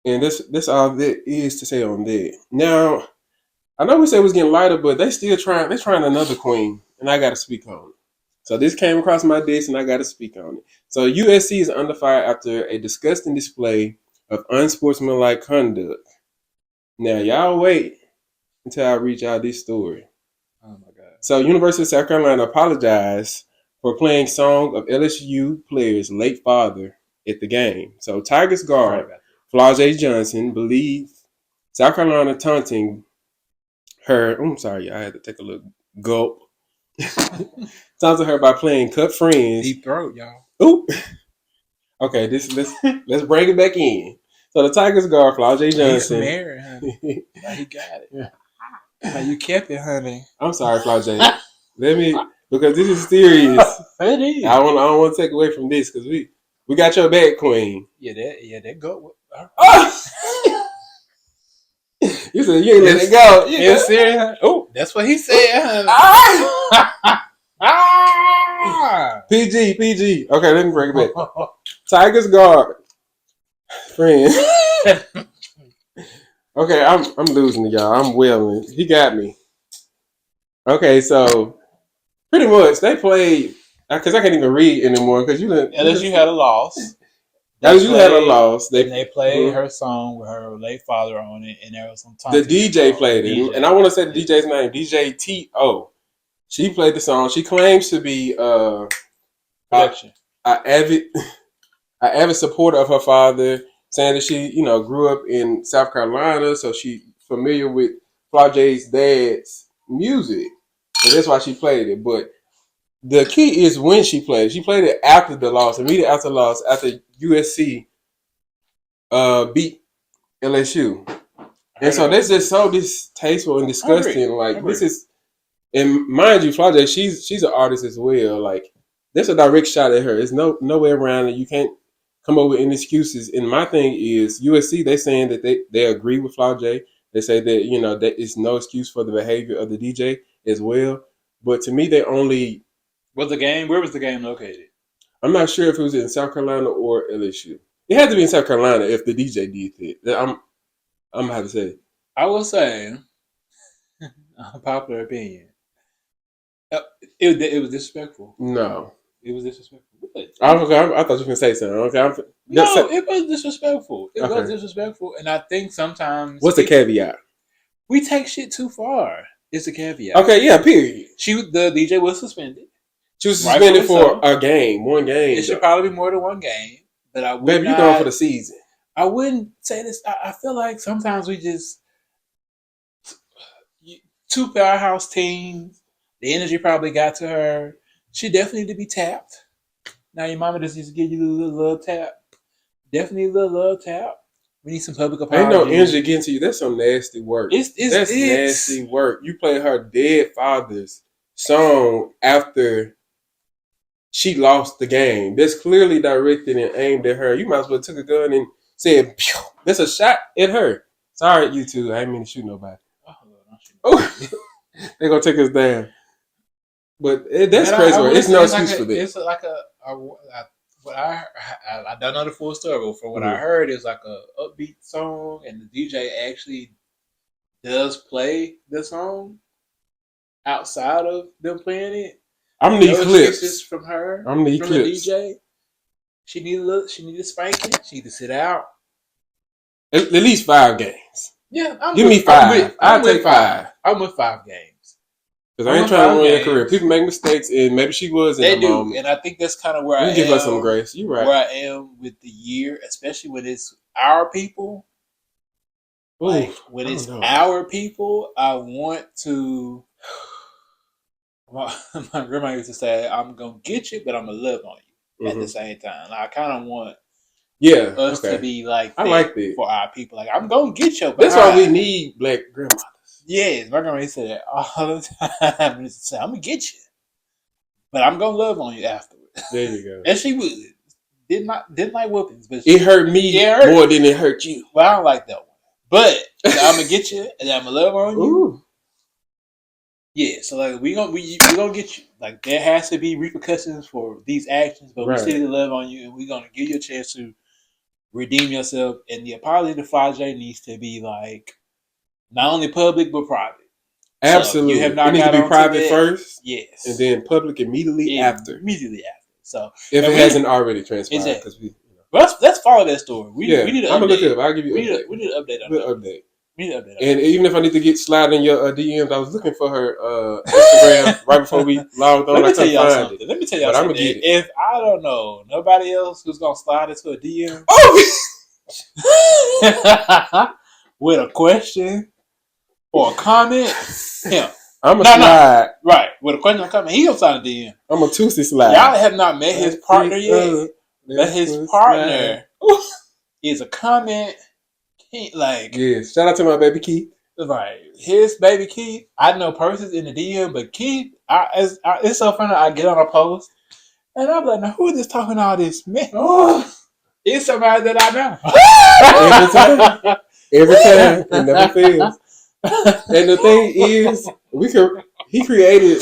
Speaker 1: And that's all that is to say on that. Now, I know we said it was getting lighter, but they still trying. They're trying another queen, and I got to speak on it. So this came across my desk, and I got to speak on it. So USC is under fire after a disgusting display of unsportsmanlike conduct. Now, y'all wait until I reach out this story.
Speaker 2: Oh my God.
Speaker 1: So University of South Carolina apologized for playing song of LSU player's late father at the game. So Tigers guard Flau'jae Johnson believed South Carolina taunting her. I'm sorry, I had to take a little gulp. Taunting her by playing "Cut Friends."
Speaker 2: Deep throat, y'all.
Speaker 1: Ooh. Okay, let's bring it back in. So the Tigers guard Flau'jae Johnson.
Speaker 2: He's married, honey. He got it. Yeah. You kept it, honey.
Speaker 1: I'm sorry, Flau'jae. Because this is serious.
Speaker 2: It is.
Speaker 1: I don't want to take away from this because we got your back, queen.
Speaker 2: Yeah, that go.
Speaker 1: You said you ain't let it go.
Speaker 2: You serious? Oh, that's what he said.
Speaker 1: PG. Okay, let me bring it back. Tigers guard, friend. Okay, I'm losing to y'all. I'm wailing. He got me. Okay, so pretty much they played because I can't even read anymore because
Speaker 2: unless you had a loss. They played her song with her late father on it, and there was some time.
Speaker 1: The DJ played it, and I want to say the DJ's name, DJ T.O. She played the song. She claims to be an avid supporter of her father, saying that she, grew up in South Carolina, so she familiar with Flau'jae's dad's music, and that's why she played it. But the key is when she played it. She played it after the loss, immediately after the loss, after USC beat LSU. And so that's just so distasteful and
Speaker 2: I agree.
Speaker 1: disgusting.
Speaker 2: I
Speaker 1: Like this
Speaker 2: agree.
Speaker 1: is, and mind you, Flaude, she's an artist as well. Like that's a direct shot at her. There's no way around it. You can't come up with any excuses. And my thing is USC. They saying that they agree with Flaude. They say that that is no excuse for the behavior of the DJ as well. But to me, they only.
Speaker 2: Was the game? Where was the game located?
Speaker 1: I'm not sure if it was in South Carolina or LSU. It had to be in South Carolina if the DJ did it. I'm gonna have to say.
Speaker 2: I will say, unpopular opinion. It was disrespectful.
Speaker 1: No.
Speaker 2: It was disrespectful.
Speaker 1: Okay, I thought you were gonna say something. Okay,
Speaker 2: No, it was disrespectful. It was
Speaker 1: Okay.
Speaker 2: disrespectful, and I think sometimes
Speaker 1: What's the caveat?
Speaker 2: we take shit too far. It's a caveat.
Speaker 1: Okay, yeah, period.
Speaker 2: The DJ was suspended.
Speaker 1: She was suspended
Speaker 2: Rightfully
Speaker 1: for a game, one game.
Speaker 2: It should probably be more than one game, but I would
Speaker 1: Baby, you going for the season.
Speaker 2: I wouldn't say this. I feel like sometimes we just two powerhouse teams. The energy probably got to her. She definitely need to be tapped. Now your mama just needs to give you a little love tap. Definitely a little love tap. We need some public apology.
Speaker 1: Ain't no energy getting to you. That's some nasty work. That's nasty work. You play her dead father's song after she lost the game. That's clearly directed and aimed at her. You might as well took a gun and said, pew! That's a shot at her. Sorry, you two. I didn't mean to shoot nobody. Oh, they're gonna take us down. But that's crazy. It's no excuse for this.
Speaker 2: It's like what I don't know the full story, but from what I heard, it's like a upbeat song, and the DJ actually does play the song outside of them playing it.
Speaker 1: I'm the clips
Speaker 2: from her.
Speaker 1: I'm the
Speaker 2: from
Speaker 1: clips.
Speaker 2: The DJ. She needed spanking. She need to sit out.
Speaker 1: At least 5 games.
Speaker 2: Yeah,
Speaker 1: give me 5. I'll take 5.
Speaker 2: I'm with 5 games.
Speaker 1: Because I ain't trying to ruin your career. People make mistakes, and maybe she was in the moment.
Speaker 2: And I think that's kind of where I am.
Speaker 1: Give her some grace. You're right.
Speaker 2: Where I am with the year, especially when it's our people. Like when it's our people, I want to. My grandma used to say, "I'm gonna get you, but I'm gonna love on you at the same time." Like, I kind of want. Us to be like that, I like that for our people. Like, I'm gonna get you.
Speaker 1: That's why we need black grandmothers.
Speaker 2: Yes, my grandma used to say that all the time. Used to say, I'm gonna get you, but I'm gonna love on you afterwards.
Speaker 1: There you go.
Speaker 2: And she would didn't like whoopings, but
Speaker 1: it hurt me more than it hurt you.
Speaker 2: Well, I don't like that one. But I'm gonna get you, and I'm gonna love on you.
Speaker 1: Ooh.
Speaker 2: Yeah, so like we gonna get you. Like, there has to be repercussions for these actions, but we still love on you, and we're gonna give you a chance to redeem yourself. And the apology to Flaude needs to be like not only public but private.
Speaker 1: Absolutely,
Speaker 2: so you have not
Speaker 1: it needs to be private first,
Speaker 2: yes,
Speaker 1: and then public immediately after.
Speaker 2: So
Speaker 1: if it hasn't already transpired, because
Speaker 2: let's follow that story. We need to update.
Speaker 1: I'm gonna look it up. I'll give you.
Speaker 2: We need an update on that. We need an update.
Speaker 1: And even if I need to get slide in your DMs, I was looking for her Instagram right before we logged on.
Speaker 2: Let me tell y'all something. If I don't know nobody else who's gonna slide into a DM with a question or a comment, him.
Speaker 1: I'm a slide.
Speaker 2: Right. With a question or a comment, he gonna slide a DM.
Speaker 1: I'm a Tuesday slide.
Speaker 2: Y'all have not met his partner yet. But his partner is a comment.
Speaker 1: Yes. Shout out to my baby Keith.
Speaker 2: Right. His baby Keith. I know persons in the DM, but Keith, it's so funny. I get on a post and I'm like, now who is this talking all this? Man, it's somebody that
Speaker 1: Every
Speaker 2: I
Speaker 1: time. It never fails. And the thing is, he created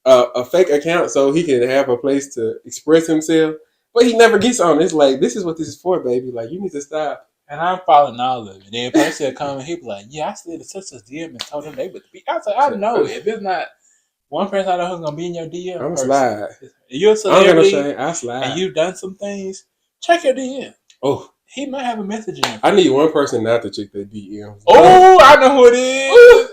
Speaker 1: a fake account so he can have a place to express himself, but he never gets on. It's like, this is what this is for, baby. Like, you need to stop.
Speaker 2: And I'm following all of it. And then a person will come and he'll be like, yeah, I slid the sister's DM and told them they would be. I said, I know. If it's not one person I know who's gonna be in your DM,
Speaker 1: I'm slide.
Speaker 2: You're a celebrity.
Speaker 1: I slide.
Speaker 2: And you've done some things. Check your DM.
Speaker 1: Oh,
Speaker 2: he might have a message in.
Speaker 1: I need one person not to check their DM.
Speaker 2: Oh, I know who it is.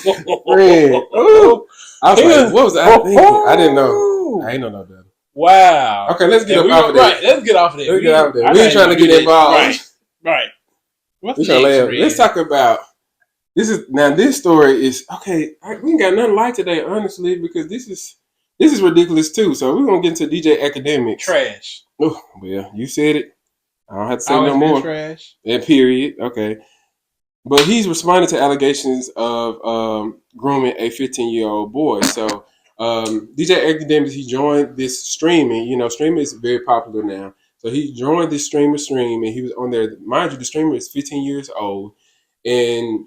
Speaker 1: Friend. Oh, I was like, what was I thinking? I didn't know. I ain't know no better.
Speaker 2: Wow.
Speaker 1: Okay, let's get off of that.
Speaker 2: Right, let's get off of that.
Speaker 1: We ain't trying to get involved.
Speaker 2: Right.
Speaker 1: What's next, let's talk about this story is okay. We ain't got nothing light today, honestly, because this is ridiculous too. So we're gonna get into DJ Academics.
Speaker 2: Trash.
Speaker 1: Oh well, you said it. I don't have to say no
Speaker 2: Always been
Speaker 1: more.
Speaker 2: trash.
Speaker 1: That period. Okay. But he's responding to allegations of grooming a 15-year-old boy. So DJ Academics, he joined this streaming. You know, streaming is very popular now. So he joined this streamer stream, and he was on there. Mind you, the streamer is 15 years old, and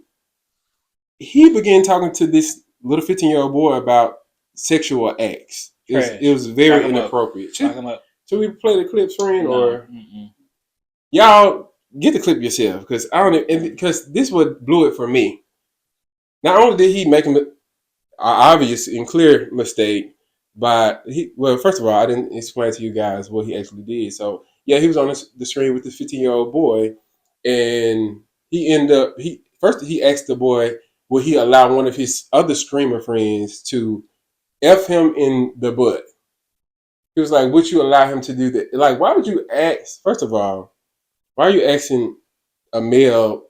Speaker 1: he began talking to this little 15-year-old boy about sexual acts. It
Speaker 2: Trash.
Speaker 1: was
Speaker 2: Lock
Speaker 1: very
Speaker 2: him up.
Speaker 1: inappropriate.
Speaker 2: Lock him up.
Speaker 1: Should we play the clips, friend,
Speaker 2: Nah.
Speaker 1: or y'all get the clip yourself? Because I don't, because this what blew it for me. Not only did he make an obvious and clear mistake, but well, first of all, I didn't explain to you guys what he actually did. So yeah, he was on the stream with this 15-year-old boy, and he ended up he asked the boy, would he allow one of his other streamer friends to f him in the butt? He was like, would you allow him to do that? Like, why would you ask? First of all, why are you asking a male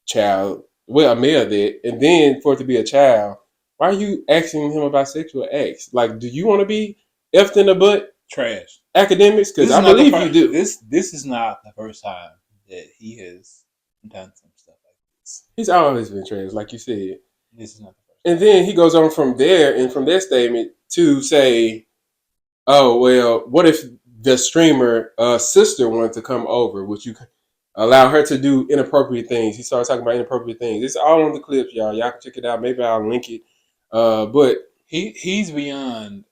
Speaker 1: child, well, a male that, and then for it to be a child, why are you asking him about sexual acts? Like, do you want to be effed in the butt?
Speaker 2: Trash.
Speaker 1: Academics? Because
Speaker 2: This is
Speaker 1: I
Speaker 2: not the
Speaker 1: believe you
Speaker 2: first.
Speaker 1: do.
Speaker 2: This is not the first time that he has done some stuff like this.
Speaker 1: He's always been trash, like you said.
Speaker 2: This is not the first.
Speaker 1: And then he goes on from there, and from that statement to say, oh, well, what if the streamer sister wanted to come over? Would you allow her to do inappropriate things? He started talking about inappropriate things. It's all on the clips, y'all. Y'all can check it out. Maybe I'll link it. But
Speaker 2: He's beyond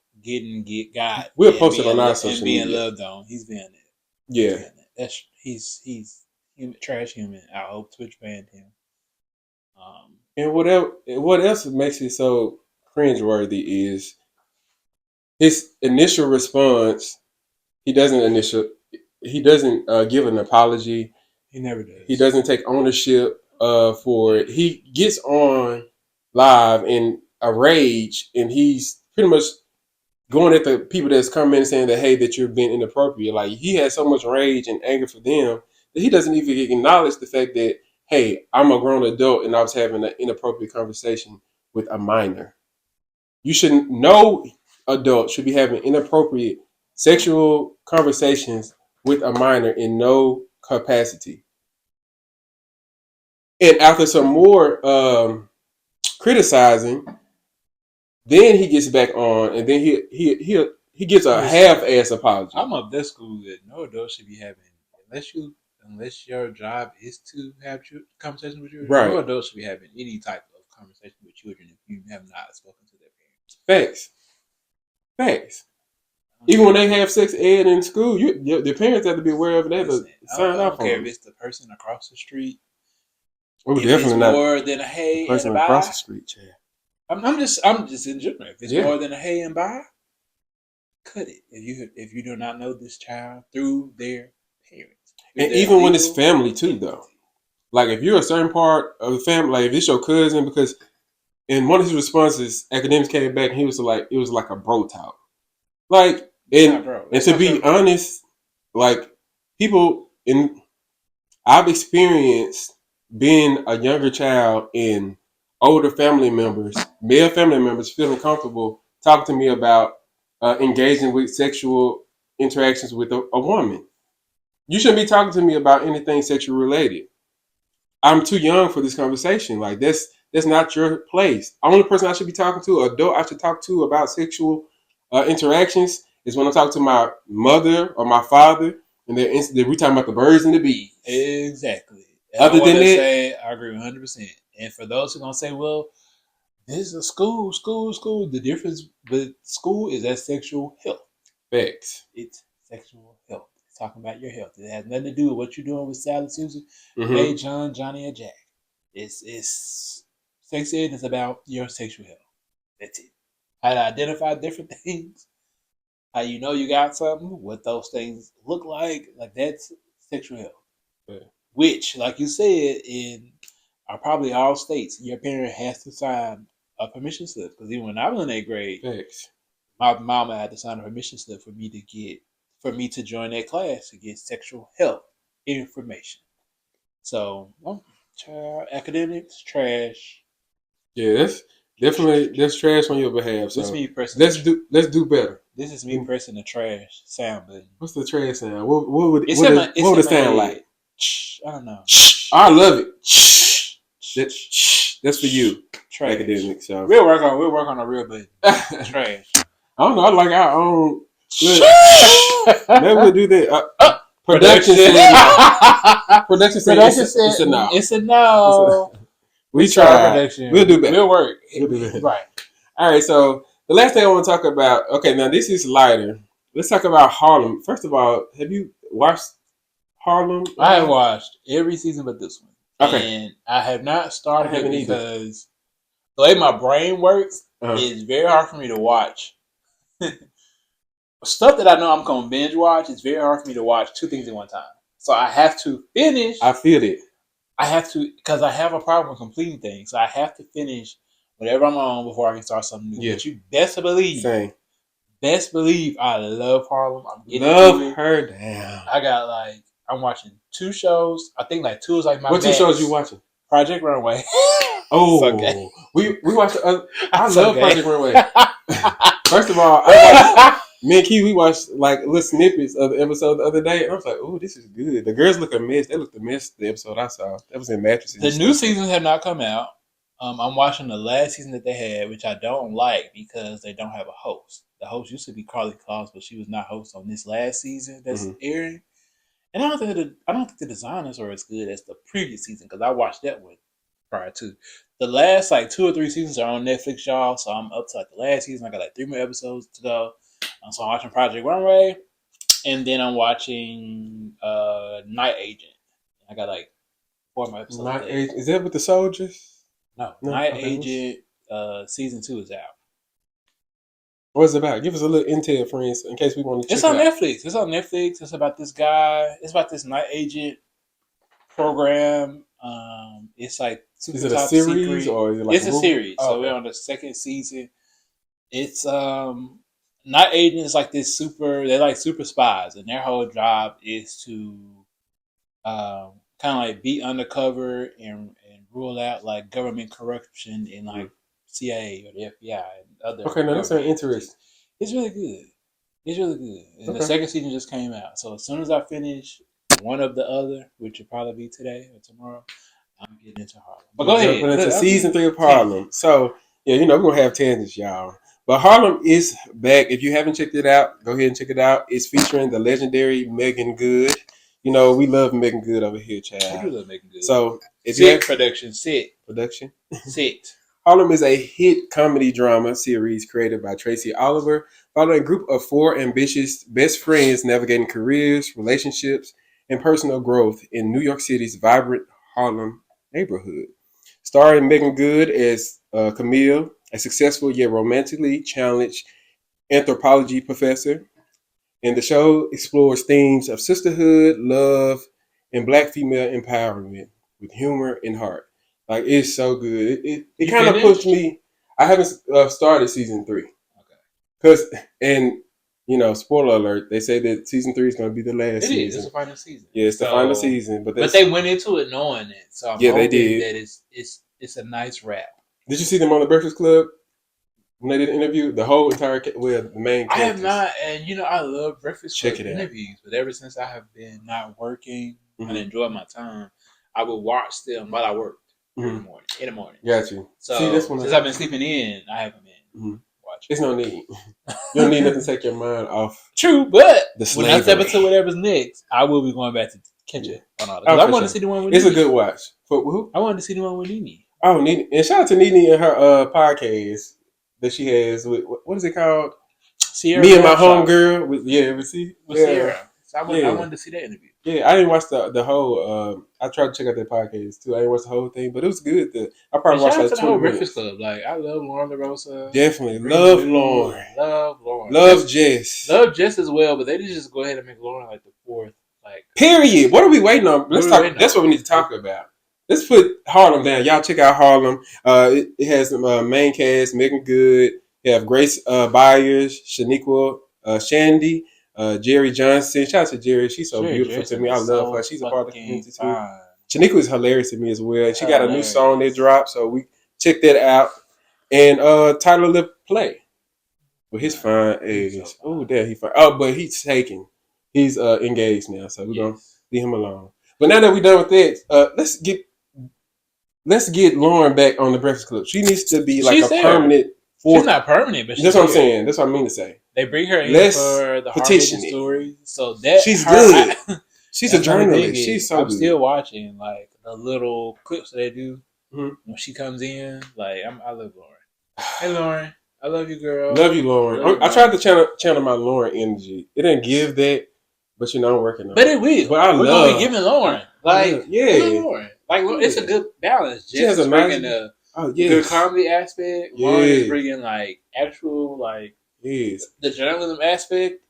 Speaker 2: got
Speaker 1: we'll post it on our social
Speaker 2: being
Speaker 1: media.
Speaker 2: loved on. He's beyond that.
Speaker 1: Yeah.
Speaker 2: That's he's human, trash human. I hope Twitch banned him.
Speaker 1: And what else makes it so cringeworthy is his initial response. He doesn't give an apology.
Speaker 2: He never does.
Speaker 1: He doesn't take ownership for it. He gets on live in a rage, and he's pretty much going at the people that's coming in saying that, hey, that you're being inappropriate. Like, he has so much rage and anger for them that he doesn't even acknowledge the fact that, hey, I'm a grown adult and I was having an inappropriate conversation with a minor. You shouldn't. No adult should be having inappropriate sexual conversations with a minor in no capacity. And after some more criticizing, then he gets back on, and then he gives a half-ass apology.
Speaker 2: I'm of this school that no adult should be having unless your job is to have conversations with children.
Speaker 1: Right.
Speaker 2: No adult should be having any type of conversation with children if you have not spoken to their
Speaker 1: parents. Facts. Even when they have sex ed in school, the parents have to be aware of that.
Speaker 2: Listen,
Speaker 1: sign off on.
Speaker 2: I don't care if it's the person across the street.
Speaker 1: Oh,
Speaker 2: if
Speaker 1: definitely
Speaker 2: it's
Speaker 1: not
Speaker 2: more than a hey
Speaker 1: person
Speaker 2: and a
Speaker 1: across
Speaker 2: bye.
Speaker 1: the street, Chad.
Speaker 2: I'm just in general. If it's more than a hey and bye, cut it. If you do not know this child through their parents,
Speaker 1: and even when it's family too, though. Like, if you're a certain part of the family, like if it's your cousin, because in one of his responses, Academics came back and he was like, it was like a bro talk. Like, and to be honest, like, people I've experienced being a younger child and older family members, male family members, feeling comfortable talking to me about engaging with sexual interactions with a woman. You shouldn't be talking to me about anything sexual related. I'm too young for this conversation. Like, that's not your place. Only person I should be talking to, adult I should talk to about sexual interactions, is when I'm talking to my mother or my father, and they're we talking about the birds and the bees.
Speaker 2: Exactly.
Speaker 1: Other than that,
Speaker 2: I agree 100%. And for those who are gonna say, "Well, this is a school," the difference with school is that sexual health.
Speaker 1: Facts.
Speaker 2: It's sexual health. It's talking about your health. It has nothing to do with what you're doing with Sally, Susan, May, John, Johnny, or Jack. It's sex ed is about your sexual health. That's it. How to identify different things. How you know you got something. What those things look like. Like, that's sexual health.
Speaker 1: Yeah.
Speaker 2: Which, like you said, in probably all states, your parent has to sign a permission slip. Because even when I was in 8th grade,
Speaker 1: Facts.
Speaker 2: my mama had to sign a permission slip for me to join that class to get sexual health information. So, child academics trash.
Speaker 1: Yeah, that's definitely that's trash on your behalf. So
Speaker 2: me personally.
Speaker 1: Let's do better.
Speaker 2: This is me pressing the trash sound button.
Speaker 1: What's the trash sound? What would
Speaker 2: It's
Speaker 1: what,
Speaker 2: in
Speaker 1: is,
Speaker 2: my, it's
Speaker 1: what would
Speaker 2: in
Speaker 1: it
Speaker 2: my
Speaker 1: sound
Speaker 2: head.
Speaker 1: like?
Speaker 2: I don't know.
Speaker 1: I love it. That's for you,
Speaker 2: Trash.
Speaker 1: academic. So
Speaker 2: we'll work on a real button. Trash.
Speaker 1: I don't know. I like our own. Maybe we'll do that. Production said no. Production said it's a no.
Speaker 2: It's a no.
Speaker 1: We
Speaker 2: try
Speaker 1: tried. We'll do better.
Speaker 2: We'll work.
Speaker 1: We'll do better.
Speaker 2: Right.
Speaker 1: All right. So the last thing I want to talk about. Okay, now this is lighter. Let's talk about Harlem. First of all, have you watched Harlem?
Speaker 2: I have watched every season but this one.
Speaker 1: Okay.
Speaker 2: And I have not started it because the way my brain works, it's very hard for me to watch. Stuff that I know I'm going to binge watch, it's very hard for me to watch two things at one time. So I have to finish.
Speaker 1: I feel it.
Speaker 2: I have to, because I have a problem with completing things. So I have to finish whatever I'm on before I can start something new. Yeah. But you best believe I love Harlem. I'm getting
Speaker 1: love her down.
Speaker 2: I got I'm watching 2 shows. I think 2 is my
Speaker 1: What max. 2 shows you watching?
Speaker 2: Project Runway.
Speaker 1: Oh, okay. we watched. I love Project Runway. First of all, me and Key, we watched little snippets of the episode the other day, and I was like, "Oh, this is good." The girls look a mess. They looked a mess. The episode I saw, that was in mattresses.
Speaker 2: The new seasons have not come out. I'm watching the last season that they had, which I don't like because they don't have a host. The host used to be Carly Claus, but she was not host on this last season that's airing. And I don't think the designers are as good as the previous season because I watched that one prior to. The last 2 or 3 seasons are on Netflix, y'all. So I'm up to the last season. I got 3 more episodes to go. So I'm watching Project Runway, and then I'm watching Night Agent. I got 4 more episodes.
Speaker 1: Night Agent, is that with the soldiers?
Speaker 2: No. Night Agent season 2 is out.
Speaker 1: What's it about? Give us a little intel, friends, in case we want to check
Speaker 2: it out. Netflix. It's on Netflix. It's about this guy. It's about this Night Agent program. It's super
Speaker 1: is it a series secret. Or is it
Speaker 2: it's a series? Oh, so we're on the 2nd season. It's Night Agent is this super. They're super spies, and their whole job is to kind of be undercover and rule out government corruption in CIA or the FBI and other.
Speaker 1: Okay, now that's very interesting.
Speaker 2: It's really good. It's really good. And the 2nd season just came out. So as soon as I finish one of the other, which will probably be today or tomorrow, I'm getting into Harlem. But go ahead.
Speaker 1: Into season 3 of Harlem. So yeah, we're gonna have tangents, y'all. But Harlem is back. If you haven't checked it out, go ahead and check it out. It's featuring the legendary Megan Good. We love Megan Good over here, child.
Speaker 2: We do love Megan Good.
Speaker 1: So if
Speaker 2: you have production.
Speaker 1: Harlem is a hit comedy drama series created by Tracy Oliver, following a group of 4 ambitious best friends navigating careers, relationships, and personal growth in New York City's vibrant Harlem neighborhood. Starring Megan Good as Camille, a successful yet romantically challenged anthropology professor. And the show explores themes of sisterhood, love, and Black female empowerment with humor and heart. It's so good. It kind of pushed me. I haven't started season 3. Okay. Spoiler alert, they say that season 3 is going to be the last season.
Speaker 2: It is. It's the final season.
Speaker 1: Yeah, it's the final season. But
Speaker 2: they went into it knowing it. So I'm hoping they did. That it's a nice wrap.
Speaker 1: Did you see them on the Breakfast Club? When they did the interview, the whole entire the main characters.
Speaker 2: I have not, and I love Breakfast Club interviews, but ever since I have been not working and enjoying my time, I would watch them while I worked in the morning.
Speaker 1: Got you.
Speaker 2: So since I've been sleeping in, I haven't been watching.
Speaker 1: There's no need. You don't need nothing to take your mind off.
Speaker 2: True, but when I step into whatever's next, I will be going back to catch it on all that. I want to see the one with
Speaker 1: Nene. It's a good watch. For who?
Speaker 2: I wanted to see the one with Nene.
Speaker 1: Oh, Nene. And shout out to Nene and her podcast that she has with, what is it called?
Speaker 2: Sierra.
Speaker 1: Me and my homegirl. With
Speaker 2: Sierra. So I wanted to see that interview.
Speaker 1: Yeah, I didn't watch the whole. I tried to check out that podcast too. I didn't watch the whole thing, but it was good. I probably watched
Speaker 2: the whole Breakfast Club. I love Lauren LaRosa.
Speaker 1: Definitely love Lauren.
Speaker 2: Love Lauren.
Speaker 1: Love Jess.
Speaker 2: Love Jess as well, but they did just go ahead and make Lauren the 4th.
Speaker 1: Period. What are we waiting on? Let's talk. That's what we need to talk about. Let's put Harlem down. Y'all check out Harlem. It has some main cast: Megan Good. You have Grace Byers, Shaniqua, Shandy, Jerry Johnson. Shout out to Jerry. She's so beautiful to me. I love her. She's a part of the community too. Shaniqua is hilarious to me as well. She got a new song that dropped, so we check that out. And title of the play. But his fine
Speaker 2: He's so
Speaker 1: ass. Oh,
Speaker 2: fine.
Speaker 1: damn, he fine. Oh, but he's taken. He's engaged now, so we're gonna
Speaker 2: Yes.
Speaker 1: leave him alone. But now that we're done with that, let's get Lauren back on the Breakfast Club. She needs to be like
Speaker 2: She's
Speaker 1: a
Speaker 2: there.
Speaker 1: permanent
Speaker 2: She's
Speaker 1: fourth.
Speaker 2: not permanent, but
Speaker 1: That's
Speaker 2: she's
Speaker 1: what I'm
Speaker 2: here.
Speaker 1: saying. That's what I mean to say.
Speaker 2: They bring her in
Speaker 1: Let's
Speaker 2: for the hard hitting
Speaker 1: petition it.
Speaker 2: stories, so that
Speaker 1: She's
Speaker 2: her.
Speaker 1: good. She's a
Speaker 2: That's my thing
Speaker 1: journalist.
Speaker 2: is,
Speaker 1: She's so
Speaker 2: I'm
Speaker 1: good.
Speaker 2: still watching like the little clips that they do
Speaker 1: Mm-hmm.
Speaker 2: when she comes in. Like I love Lauren. Hey Lauren, I love you, girl.
Speaker 1: Love you,
Speaker 2: I love you,
Speaker 1: Lauren. I tried
Speaker 2: Lauren.
Speaker 1: to channel my Lauren energy. It didn't give that, but I'm working on
Speaker 2: But
Speaker 1: it.
Speaker 2: it will.
Speaker 1: But I
Speaker 2: We're gonna be
Speaker 1: love,
Speaker 2: giving Lauren.
Speaker 1: I love,
Speaker 2: We love
Speaker 1: yeah,
Speaker 2: Lauren. Like it's a
Speaker 1: yeah.
Speaker 2: good balance.
Speaker 1: She
Speaker 2: Jess
Speaker 1: has a
Speaker 2: is
Speaker 1: nice,
Speaker 2: bringing the
Speaker 1: oh
Speaker 2: good
Speaker 1: yes,
Speaker 2: comedy aspect. Lauren is
Speaker 1: yes,
Speaker 2: bringing like actual like
Speaker 1: yes.
Speaker 2: the journalism aspect,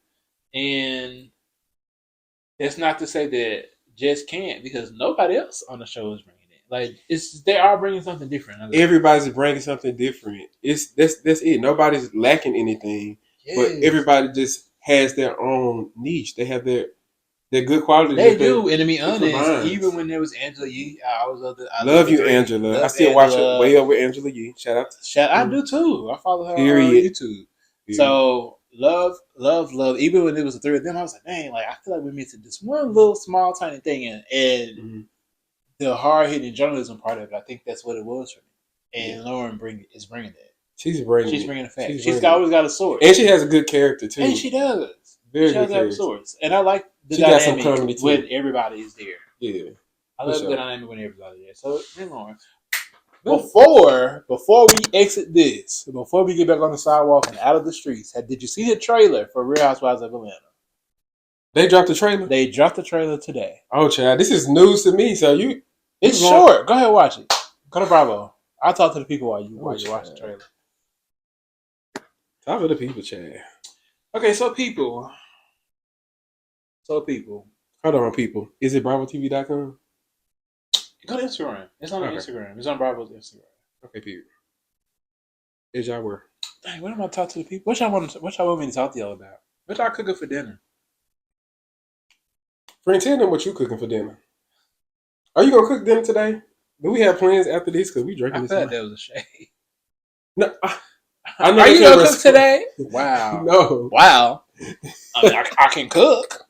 Speaker 2: and that's not to say that Jess can't because nobody else on the show is bringing it. Like they are bringing something different.
Speaker 1: Everybody's bringing something different. It's that's it. Nobody's lacking anything, but
Speaker 2: Yes,
Speaker 1: everybody just has their own niche. They have their good qualities
Speaker 2: they
Speaker 1: that
Speaker 2: do. And to be
Speaker 1: it
Speaker 2: honest, even
Speaker 1: combines.
Speaker 2: when there was Angela Yee, I love
Speaker 1: Love
Speaker 2: the
Speaker 1: you,
Speaker 2: three.
Speaker 1: Angela. I
Speaker 2: Love
Speaker 1: still watch it
Speaker 2: Angela.
Speaker 1: way over Angela Yee. Shout out
Speaker 2: I
Speaker 1: to
Speaker 2: do too. I follow her on
Speaker 1: period.
Speaker 2: YouTube.
Speaker 1: Period.
Speaker 2: So love. Even when it was the three of them, I was like, dang, like I feel like we missed this one little small tiny thing, and
Speaker 1: Mm-hmm.
Speaker 2: the hard hitting journalism part of it. I think that's what it was for me.
Speaker 1: Yeah.
Speaker 2: And Lauren is bringing that.
Speaker 1: She's bringing
Speaker 2: She's
Speaker 1: it.
Speaker 2: bringing the facts.
Speaker 1: She's
Speaker 2: She's
Speaker 1: bringing it.
Speaker 2: always got a source,
Speaker 1: And she has a good character
Speaker 2: and
Speaker 1: too.
Speaker 2: she does.
Speaker 1: Very
Speaker 2: She
Speaker 1: good
Speaker 2: has to have a
Speaker 1: character.
Speaker 2: source, and I like the
Speaker 1: She got some
Speaker 2: dynamic
Speaker 1: comedy
Speaker 2: when
Speaker 1: too.
Speaker 2: everybody is there.
Speaker 1: Yeah,
Speaker 2: I
Speaker 1: for
Speaker 2: love the
Speaker 1: sure.
Speaker 2: dynamic when everybody's there. So, Lauren. Before we exit this, before we get back on the sidewalk and out of the streets, did you see the trailer for Real Housewives of Atlanta?
Speaker 1: They dropped the trailer.
Speaker 2: They dropped the trailer today.
Speaker 1: Oh, child, this is news to me. So
Speaker 2: It's
Speaker 1: going
Speaker 2: short. Go ahead and watch it. Go to Bravo. I'll talk to the people while you watch the trailer.
Speaker 1: Talk to the people, child.
Speaker 2: Okay, so people.
Speaker 1: Hold on, people. Is it BravoTV.com?
Speaker 2: Go to Instagram. It's on Instagram. It's on Bravo's Instagram.
Speaker 1: Okay, period. Is y'all were?
Speaker 2: Dang, what am I talking to the people? What y'all want me to talk to y'all about? What y'all cooking for dinner?
Speaker 1: Friend, tell them what you cooking for dinner. Are you gonna cook dinner today? Do we have plans after this? Cause we drinking
Speaker 2: I
Speaker 1: this.
Speaker 2: thought that was a shade.
Speaker 1: No, I know.
Speaker 2: Are you gonna cook today? Wow.
Speaker 1: No.
Speaker 2: Wow. I mean, I can cook.